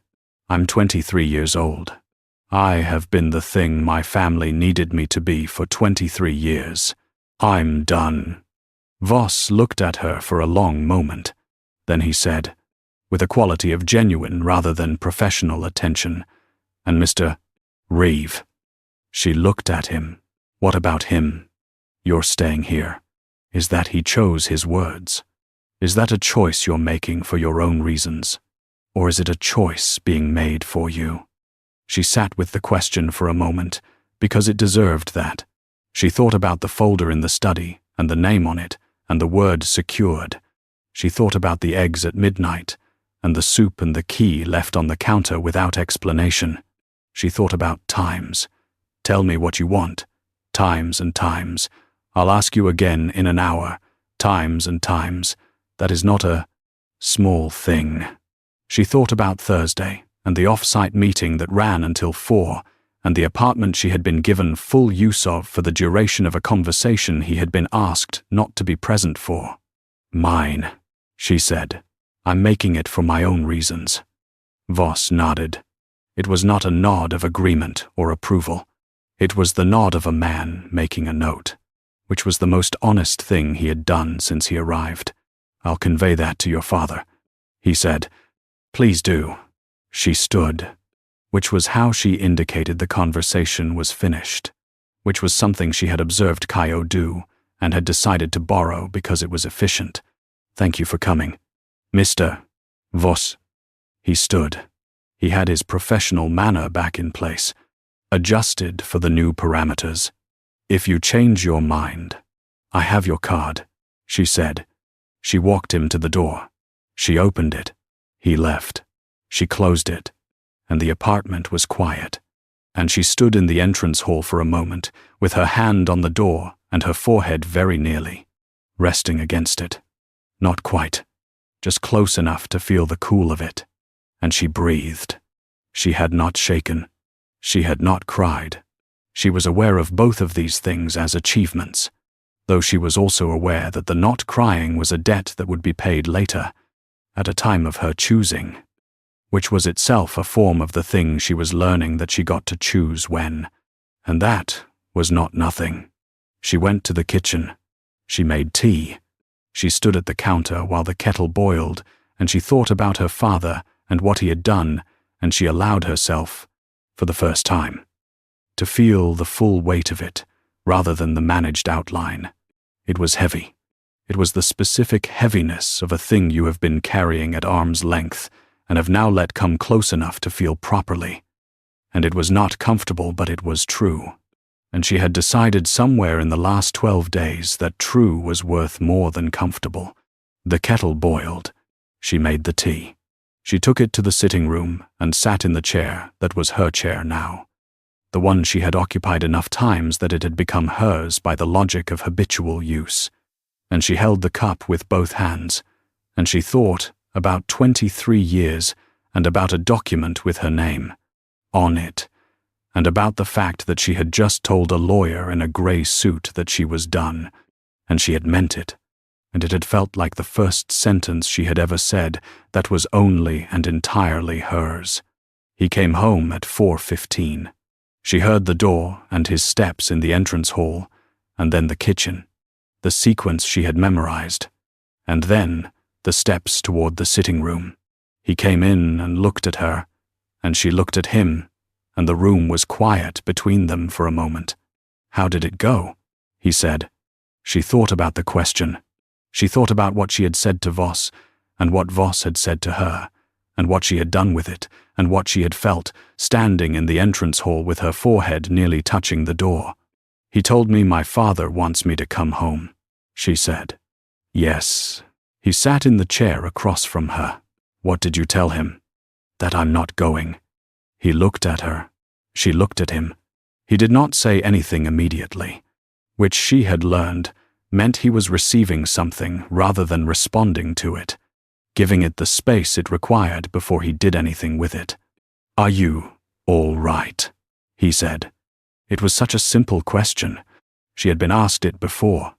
I'm 23 years old. I have been the thing my family needed me to be for 23 years. I'm done. Voss looked at her for a long moment. Then he said, with a quality of genuine rather than professional attention, and Mr. Reeve. She looked at him. What about him? You're staying here. Is that he chose his words? Is that a choice you're making for your own reasons? Or is it a choice being made for you? She sat with the question for a moment, because it deserved that. She thought about the folder in the study, and the name on it, and the word secured. She thought about the eggs at midnight, and the soup and the key left on the counter without explanation. She thought about times. Tell me what you want. Times and times. I'll ask you again in an hour. Times and times. That is not a small thing. She thought about Thursday, and the off-site meeting that ran until 4, and the apartment she had been given full use of for the duration of a conversation he had been asked not to be present for. Mine, she said. I'm making it for my own reasons. Voss nodded. It was not a nod of agreement or approval. It was the nod of a man making a note, which was the most honest thing he had done since he arrived. I'll convey that to your father, he said. Please do. She stood, which was how she indicated the conversation was finished, which was something she had observed Caio do and had decided to borrow because it was efficient. Thank you for coming. Mr. Voss. He stood. He had his professional manner back in place, adjusted for the new parameters. If you change your mind, I have your card, she said. She walked him to the door. She opened it. He left. She closed it, and the apartment was quiet, and she stood in the entrance hall for a moment, with her hand on the door and her forehead very nearly, resting against it. Not quite, just close enough to feel the cool of it. And she breathed. She had not shaken. She had not cried. She was aware of both of these things as achievements, though she was also aware that the not crying was a debt that would be paid later, at a time of her choosing, which was itself a form of the thing she was learning that she got to choose when, and that was not nothing. She went to the kitchen. She made tea. She stood at the counter while the kettle boiled, and she thought about her father and what he had done, and she allowed herself, for the first time, to feel the full weight of it, rather than the managed outline. It was heavy. It was the specific heaviness of a thing you have been carrying at arm's length, and have now let come close enough to feel properly. And it was not comfortable, but it was true. And she had decided somewhere in the last 12 days that true was worth more than comfortable. The kettle boiled. She made the tea. She took it to the sitting room and sat in the chair that was her chair now, the one she had occupied enough times that it had become hers by the logic of habitual use. And she held the cup with both hands, and she thought about 23 years and about a document with her name on it, and about the fact that she had just told a lawyer in a grey suit that she was done, and she had meant it. And it had felt like the first sentence she had ever said that was only and entirely hers. He came home at 4:15. She heard the door and his steps in the entrance hall, and then the kitchen, the sequence she had memorized, and then the steps toward the sitting room. He came in and looked at her, and she looked at him, and the room was quiet between them for a moment. How did it go? He said. She thought about the question. She thought about what she had said to Voss, and what Voss had said to her, and what she had done with it, and what she had felt, standing in the entrance hall with her forehead nearly touching the door. "He told me my father wants me to come home," she said. "Yes." He sat in the chair across from her. "What did you tell him?" "That I'm not going." He looked at her. She looked at him. He did not say anything immediately, which she had learned meant he was receiving something rather than responding to it, giving it the space it required before he did anything with it. "Are you all right?" he said. It was such a simple question. She had been asked it before,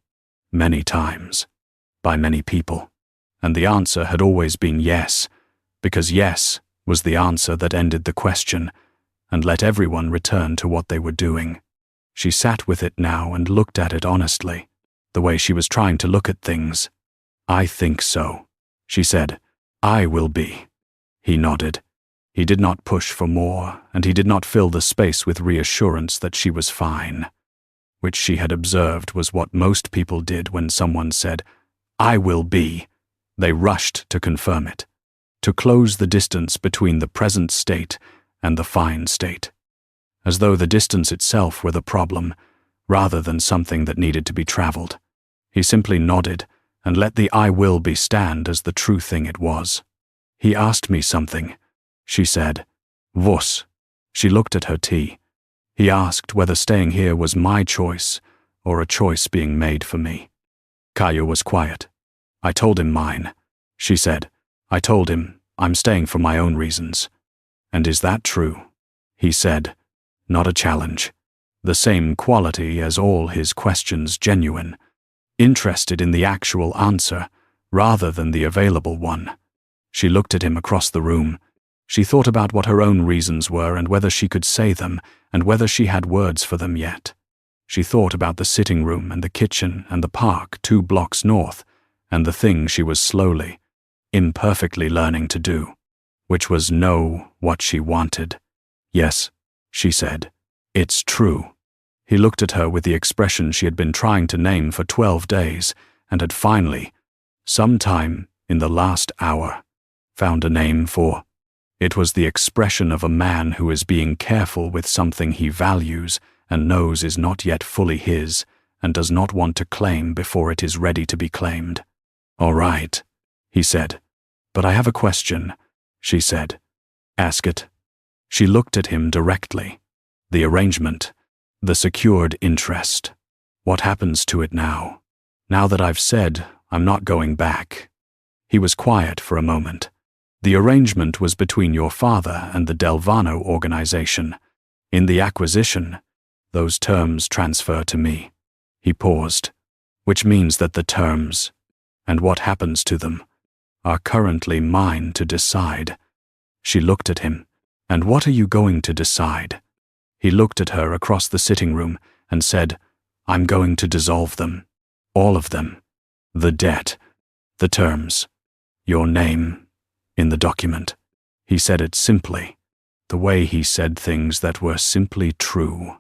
many times, by many people, and the answer had always been yes, because yes was the answer that ended the question and let everyone return to what they were doing. She sat with it now and looked at it honestly, the way she was trying to look at things. "I think so," she said. "I will be." He nodded. He did not push for more, and he did not fill the space with reassurance that she was fine, which she had observed was what most people did when someone said, "I will be." They rushed to confirm it, to close the distance between the present state and the fine state, as though the distance itself were the problem, rather than something that needed to be traveled. He simply nodded and let the "I will be" stand as the true thing it was. "He asked me something," she said. "Voss." She looked at her tea. "He asked whether staying here was my choice or a choice being made for me." Caio was quiet. "I told him mine," she said. "I told him I'm staying for my own reasons." "And is that true?" he said. Not a challenge. The same quality as all his questions, genuine, interested in the actual answer rather than the available one. She looked at him across the room. She thought about what her own reasons were and whether she could say them and whether she had words for them yet. She thought about the sitting room and the kitchen and the park 2 blocks north and the thing she was slowly, imperfectly learning to do, which was know what she wanted. "Yes," she said. "It's true." He looked at her with the expression she had been trying to name for 12 days and had finally, sometime in the last hour, found a name for. It was the expression of a man who is being careful with something he values and knows is not yet fully his and does not want to claim before it is ready to be claimed. "All right," he said. "But I have a question," she said. "Ask it." She looked at him directly. "The arrangement, the secured interest. What happens to it now? Now that I've said I'm not going back." He was quiet for a moment. "The arrangement was between your father and the Delvano organization. In the acquisition, those terms transfer to me." He paused. "Which means that the terms, and what happens to them, are currently mine to decide." She looked at him. "And what are you going to decide?" He looked at her across the sitting room and said, "I'm going to dissolve them. All of them. The debt, the terms, your name in the document." He said it simply, the way he said things that were simply true.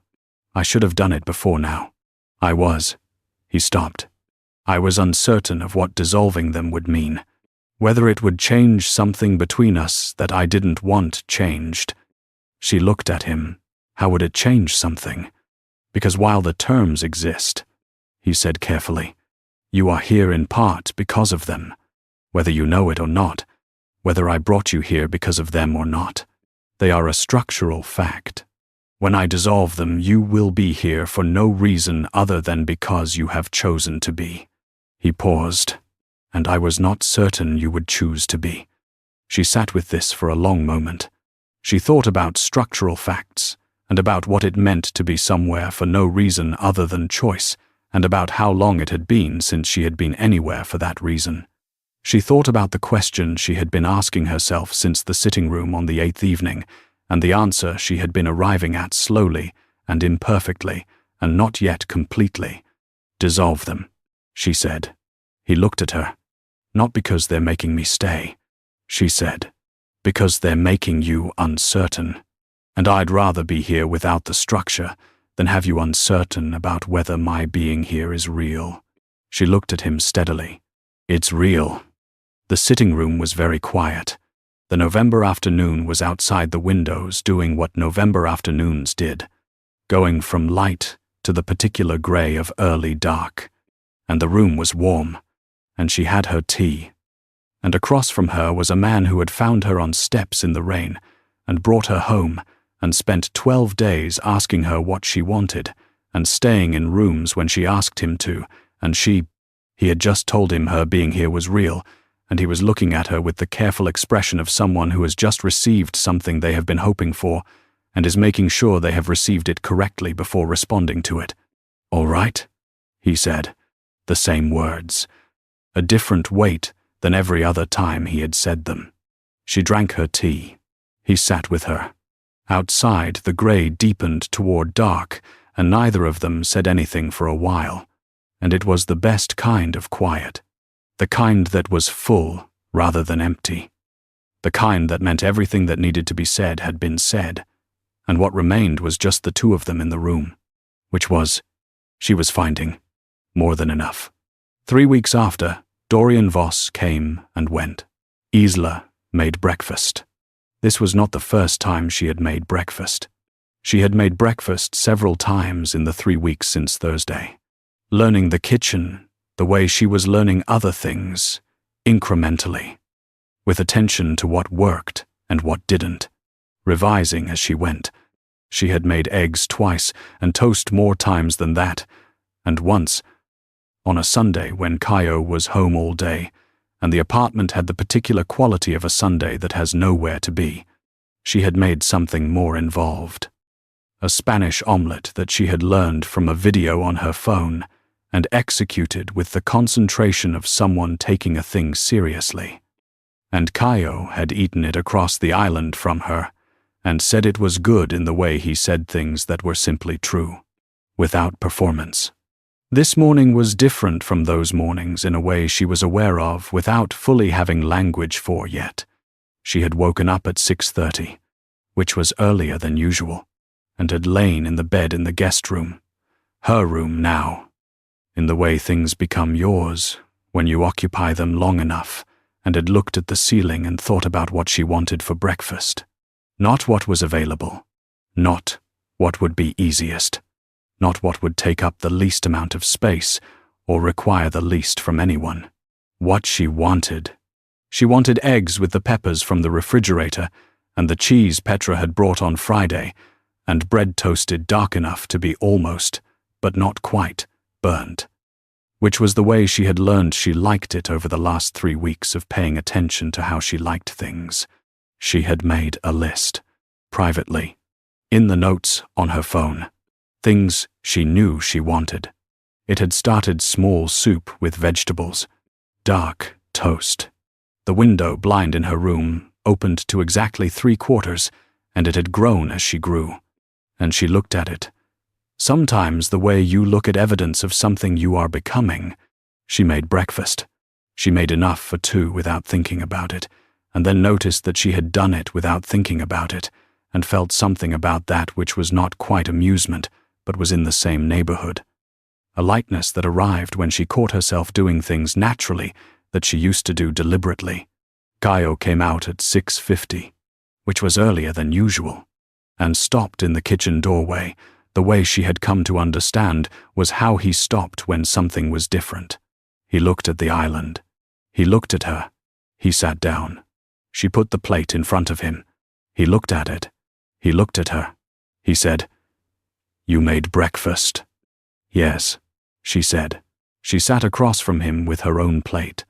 "I should have done it before now. I was." He stopped. "I was uncertain of what dissolving them would mean, whether it would change something between us that I didn't want changed." She looked at him. "How would it change something?" "Because while the terms exist," he said carefully, "you are here in part because of them, whether you know it or not, whether I brought you here because of them or not. They are a structural fact. When I dissolve them, you will be here for no reason other than because you have chosen to be." He paused. "And I was not certain you would choose to be." She sat with this for a long moment. She thought about structural facts, and about what it meant to be somewhere for no reason other than choice, and about how long it had been since she had been anywhere for that reason. She thought about the question she had been asking herself since the sitting room on the 8th evening, and the answer she had been arriving at slowly and imperfectly, and not yet completely. "Dissolve them," she said. He looked at her. "Not because they're making me stay," she said. "Because they're making you uncertain. And I'd rather be here without the structure than have you uncertain about whether my being here is real." She looked at him steadily. It's real. The sitting room was very quiet. The November afternoon was outside the windows doing what November afternoons did, going from light to the particular grey of early dark. And the room was warm, and she had her tea. And across from her was a man who had found her on steps in the rain and brought her home and spent 12 days asking her what she wanted and staying in rooms when she asked him to, and he had just told him her being here was real, and he was looking at her with the careful expression of someone who has just received something they have been hoping for and is making sure they have received it correctly before responding to it. "All right," he said, the same words, a different weight than every other time he had said them. She drank her tea. He sat with her. Outside, the grey deepened toward dark, and neither of them said anything for a while, and it was the best kind of quiet. The kind that was full rather than empty. The kind that meant everything that needed to be said had been said, and what remained was just the two of them in the room, which was, she was finding, more than enough. 3 weeks after, Dorian Voss came and went. Isla made breakfast. This was not the first time she had made breakfast. She had made breakfast several times in the 3 weeks since Thursday. Learning the kitchen the way she was learning other things, incrementally, with attention to what worked and what didn't, revising as she went. She had made eggs twice and toast more times than that, and once, on a Sunday when Caio was home all day, and the apartment had the particular quality of a Sunday that has nowhere to be, she had made something more involved. A Spanish omelette that she had learned from a video on her phone, and executed with the concentration of someone taking a thing seriously. And Caio had eaten it across the island from her, and said it was good in the way he said things that were simply true, without performance. This morning was different from those mornings in a way she was aware of without fully having language for yet. She had woken up at 6:30, which was earlier than usual, and had lain in the bed in the guest room, her room now, in the way things become yours when you occupy them long enough, and had looked at the ceiling and thought about what she wanted for breakfast. Not what was available, not what would be easiest, not what would take up the least amount of space or require the least from anyone. What she wanted. She wanted eggs with the peppers from the refrigerator and the cheese Petra had brought on Friday, and bread toasted dark enough to be almost, but not quite, burnt, which was the way she had learned she liked it over the last 3 weeks of paying attention to how she liked things. She had made a list, privately, in the notes on her phone, things she knew she wanted. It had started small soup with vegetables, dark toast. The window blind in her room opened to exactly 3/4, and it had grown as she grew, and she looked at it. Sometimes the way you look at evidence of something you are becoming. She made breakfast. She made enough for 2 without thinking about it, and then noticed that she had done it without thinking about it, and felt something about that which was not quite amusement, but was in the same neighborhood. A lightness that arrived when she caught herself doing things naturally that she used to do deliberately. Caio came out at 6:50, which was earlier than usual, and stopped in the kitchen doorway. The way she had come to understand was how he stopped when something was different. He looked at the island. He looked at her. He sat down. She put the plate in front of him. He looked at it. He looked at her. He said, "You made breakfast." "Yes," she said. She sat across from him with her own plate.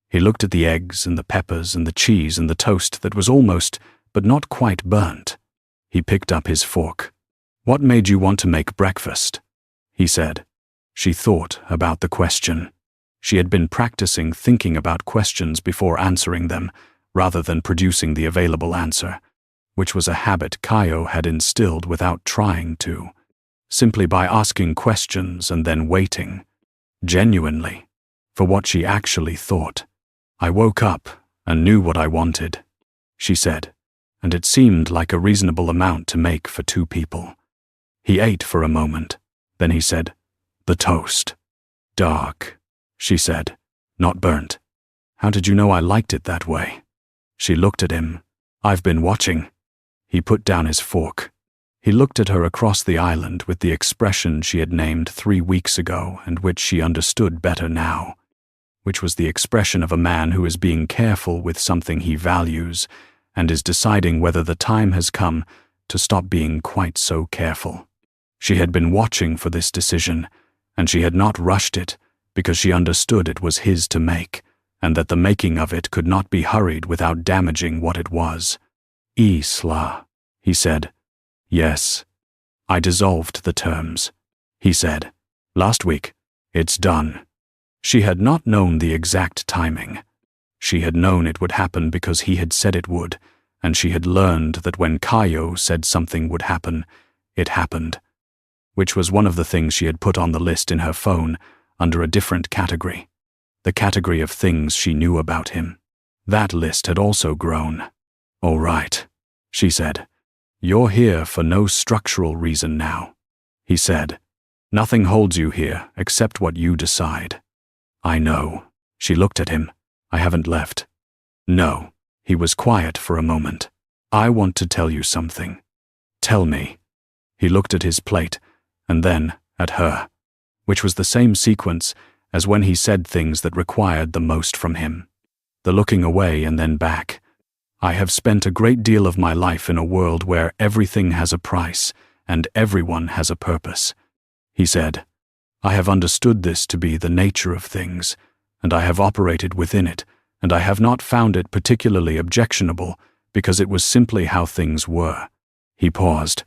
He looked at the eggs and the peppers and the cheese and the toast that was almost, but not quite burnt. He picked up his fork. "What made you want to make breakfast?" he said. She thought about the question. She had been practicing thinking about questions before answering them, rather than producing the available answer, which was a habit Caio had instilled without trying to, simply by asking questions and then waiting, genuinely, for what she actually thought. "I woke up and knew what I wanted," she said, and it seemed like a reasonable amount to make for 2 people. He ate for a moment. Then he said, "The toast." "Dark," she said, "not burnt." How did you know I liked it that way? She looked at him. I've been watching. He put down his fork. He looked at her across the island with the expression she had named 3 weeks ago and which she understood better now, which was the expression of a man who is being careful with something he values and is deciding whether the time has come to stop being quite so careful. She had been watching for this decision, and she had not rushed it because she understood it was his to make, and that the making of it could not be hurried without damaging what it was. Isla, he said. Yes. I dissolved the terms, he said. Last week. It's done. She had not known the exact timing. She had known it would happen because he had said it would, and she had learned that when Caio said something would happen, it happened, which was one of the things she had put on the list in her phone under a different category, the category of things she knew about him. That list had also grown. All right, she said. You're here for no structural reason now, he said. Nothing holds you here except what you decide. I know. She looked at him. I haven't left. No. He was quiet for a moment. I want to tell you something. Tell me. He looked at his plate, and then at her, which was the same sequence as when he said things that required the most from him. The looking away and then back. I have spent a great deal of my life in a world where everything has a price and everyone has a purpose, he said. I have understood this to be the nature of things, and I have operated within it, and I have not found it particularly objectionable because it was simply how things were. He paused.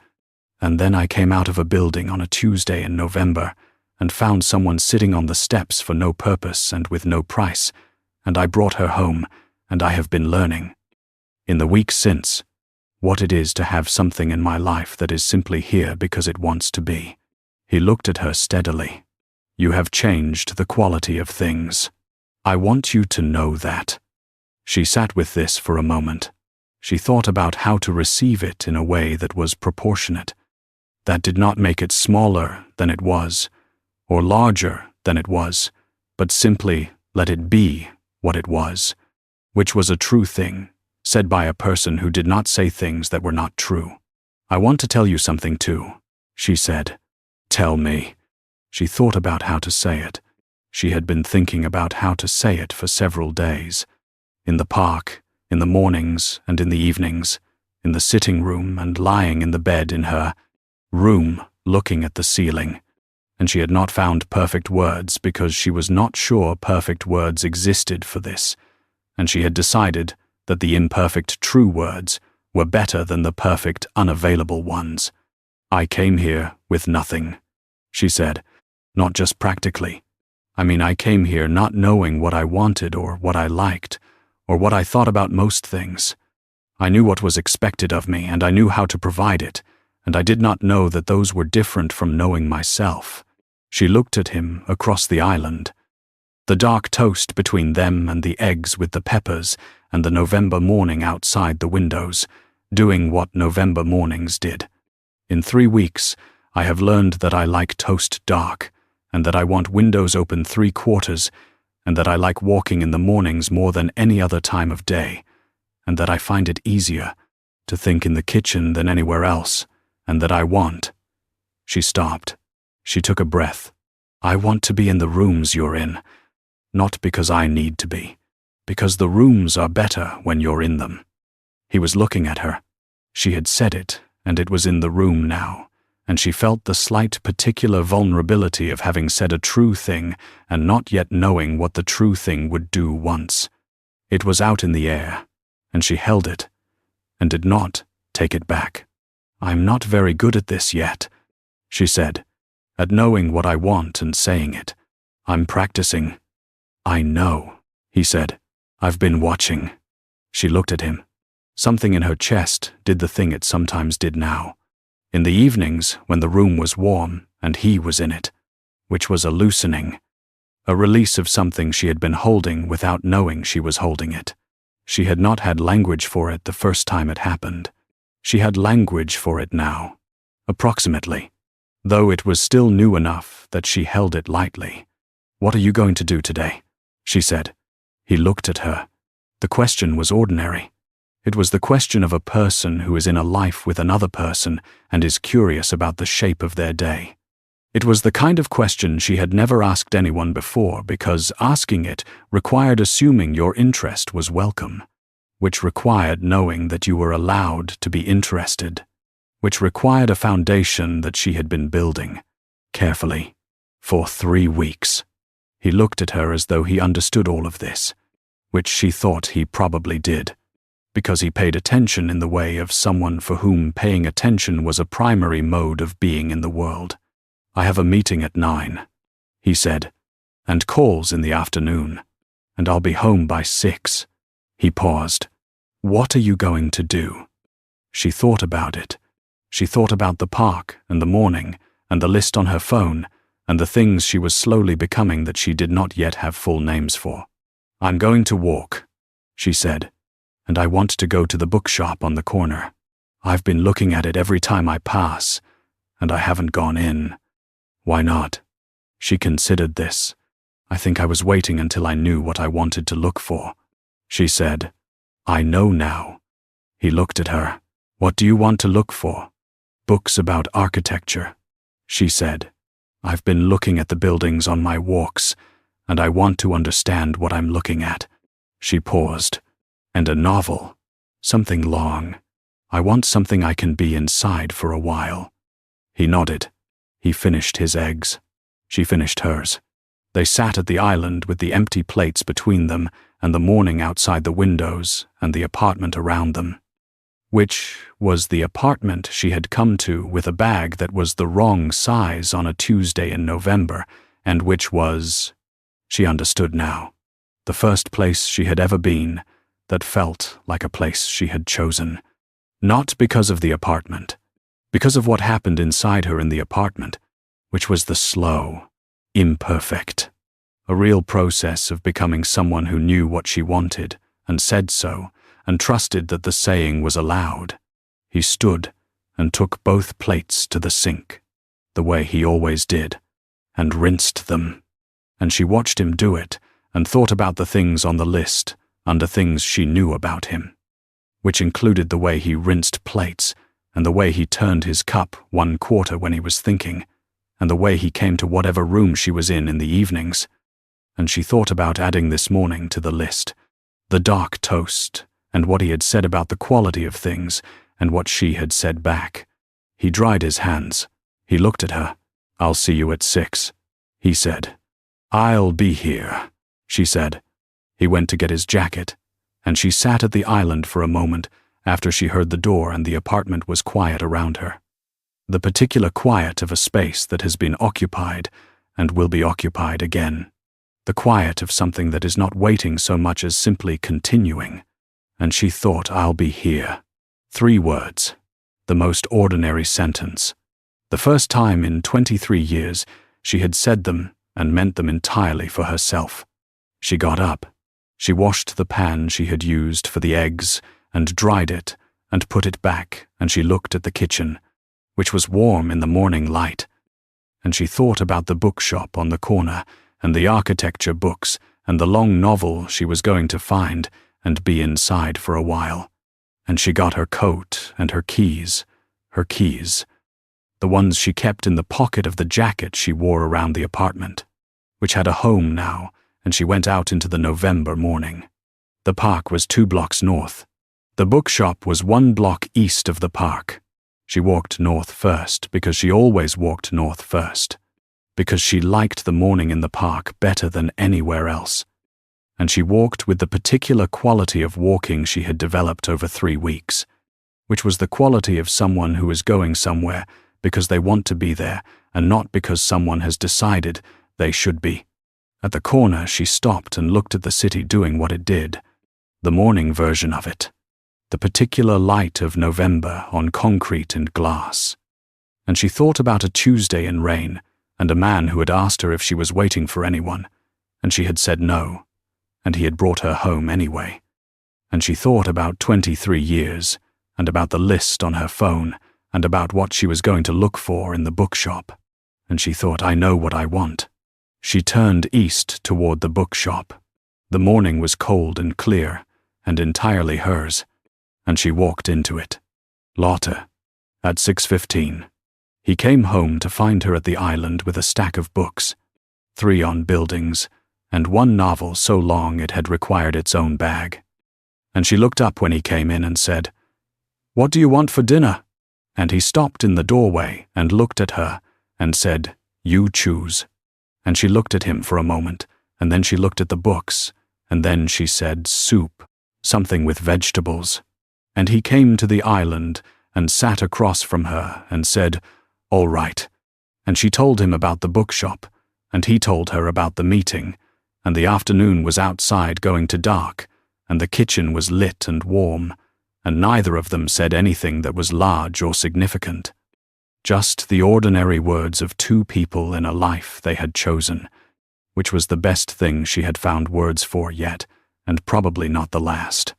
And then I came out of a building on a Tuesday in November and found someone sitting on the steps for no purpose and with no price, and I brought her home, and I have been learning, in the weeks since, what it is to have something in my life that is simply here because it wants to be. He looked at her steadily. You have changed the quality of things. I want you to know that. She sat with this for a moment. She thought about how to receive it in a way that was proportionate, that did not make it smaller than it was, or larger than it was, but simply let it be what it was, which was a true thing, said by a person who did not say things that were not true. I want to tell you something too, she said. Tell me. She thought about how to say it. She had been thinking about how to say it for several days. In the park, in the mornings and in the evenings, in the sitting room and lying in the bed in her room, looking at the ceiling. And she had not found perfect words because she was not sure perfect words existed for this, and she had decided that the imperfect true words were better than the perfect unavailable ones. I came here with nothing, she said, not just practically. I came here not knowing what I wanted or what I liked, or what I thought about most things. I knew what was expected of me, and I knew how to provide it, and I did not know that those were different from knowing myself. She looked at him across the island. The dark toast between them and the eggs with the peppers and the November morning outside the windows, doing what November mornings did. In 3 weeks, I have learned that I like toast dark, and that I want windows open 3/4, and that I like walking in the mornings more than any other time of day, and that I find it easier to think in the kitchen than anywhere else, and that I want. She stopped. She took a breath. I want to be in the rooms you're in, not because I need to be, because the rooms are better when you're in them. He was looking at her. She had said it, and it was in the room now, and she felt the slight particular vulnerability of having said a true thing and not yet knowing what the true thing would do once. It was out in the air, and she held it, and did not take it back. I'm not very good at this yet, she said, at knowing what I want and saying it. I'm practicing. I know, he said. I've been watching. She looked at him. Something in her chest did the thing it sometimes did now. In the evenings, when the room was warm and he was in it, which was a loosening, a release of something she had been holding without knowing she was holding it. She had not had language for it the first time it happened. She had language for it now, approximately, though it was still new enough that she held it lightly. What are you going to do today? She said. He looked at her. The question was ordinary. It was the question of a person who is in a life with another person and is curious about the shape of their day. It was the kind of question she had never asked anyone before, because asking it required assuming your interest was welcome, which required knowing that you were allowed to be interested, which required a foundation that she had been building, carefully, for 3 weeks. He looked at her as though he understood all of this, which she thought he probably did, because he paid attention in the way of someone for whom paying attention was a primary mode of being in the world. "I have a meeting at 9, he said, "and calls in the afternoon, and I'll be home by 6. He paused. "What are you going to do?" She thought about it. She thought about the park and the morning and the list on her phone and the things she was slowly becoming that she did not yet have full names for. "I'm going to walk," she said, "and I want to go to the bookshop on the corner. I've been looking at it every time I pass, and I haven't gone in. Why not?" She considered this. "I think I was waiting until I knew what I wanted to look for." She said, "I know now." He looked at her. "What do you want to look for?" "Books about architecture," she said. "I've been looking at the buildings on my walks, and I want to understand what I'm looking at." She paused. "And a novel. Something long. I want something I can be inside for a while." He nodded. He finished his eggs. She finished hers. They sat at the island with the empty plates between them and the morning outside the windows and the apartment around them, which was the apartment she had come to with a bag that was the wrong size on a Tuesday in November, and which was, she understood now, the first place she had ever been that felt like a place she had chosen. Not because of the apartment, because of what happened inside her in the apartment, which was the slow, imperfect, a real process of becoming someone who knew what she wanted and said so and trusted that the saying was allowed. He stood and took both plates to the sink, the way he always did, and rinsed them. And she watched him do it and thought about the things on the list under things she knew about him, which included the way he rinsed plates and the way he turned his cup 1/4 when he was thinking, and the way he came to whatever room she was in the evenings. And she thought about adding this morning to the list, the dark toast, and what he had said about the quality of things, and what she had said back. He dried his hands. He looked at her. "I'll see you at 6, he said. "I'll be here," she said. He went to get his jacket, and she sat at the island for a moment after she heard the door and the apartment was quiet around her. The particular quiet of a space that has been occupied and will be occupied again. The quiet of something that is not waiting so much as simply continuing. And she thought, "I'll be here." 3 words. The most ordinary sentence. The first time in 23 years she had said them and meant them entirely for herself. She got up. She washed the pan she had used for the eggs and dried it and put it back, and she looked at the kitchen, which was warm in the morning light. And she thought about the bookshop on the corner and the architecture books and the long novel she was going to find and be inside for a while. And she got her coat and her keys, the ones she kept in the pocket of the jacket she wore around the apartment, which had a home now, and she went out into the November morning. The park was 2 blocks north. The bookshop was 1 block east of the park. She walked north first because she always walked north first, because she liked the morning in the park better than anywhere else. And she walked with the particular quality of walking she had developed over 3 weeks, which was the quality of someone who is going somewhere because they want to be there and not because someone has decided they should be. At the corner, she stopped and looked at the city doing what it did, the morning version of it, the particular light of November on concrete and glass. And she thought about a Tuesday in rain and a man who had asked her if she was waiting for anyone, and she had said no, and he had brought her home anyway. And she thought about 23 years, and about the list on her phone, and about what she was going to look for in the bookshop. And she thought, "I know what I want." She turned east toward the bookshop. The morning was cold and clear, and entirely hers, and she walked into it. Lotte. At 6:15. He came home to find her at the island with a stack of books, 3 on buildings, and 1 novel so long it had required its own bag. And she looked up when he came in and said, "What do you want for dinner?" And he stopped in the doorway and looked at her and said, "You choose." And she looked at him for a moment, and then she looked at the books, and then she said, "Soup, something with vegetables." And he came to the island and sat across from her and said, "All right." And she told him about the bookshop, and he told her about the meeting, and the afternoon was outside going to dark, and the kitchen was lit and warm, and neither of them said anything that was large or significant. Just the ordinary words of 2 people in a life they had chosen, which was the best thing she had found words for yet, and probably not the last.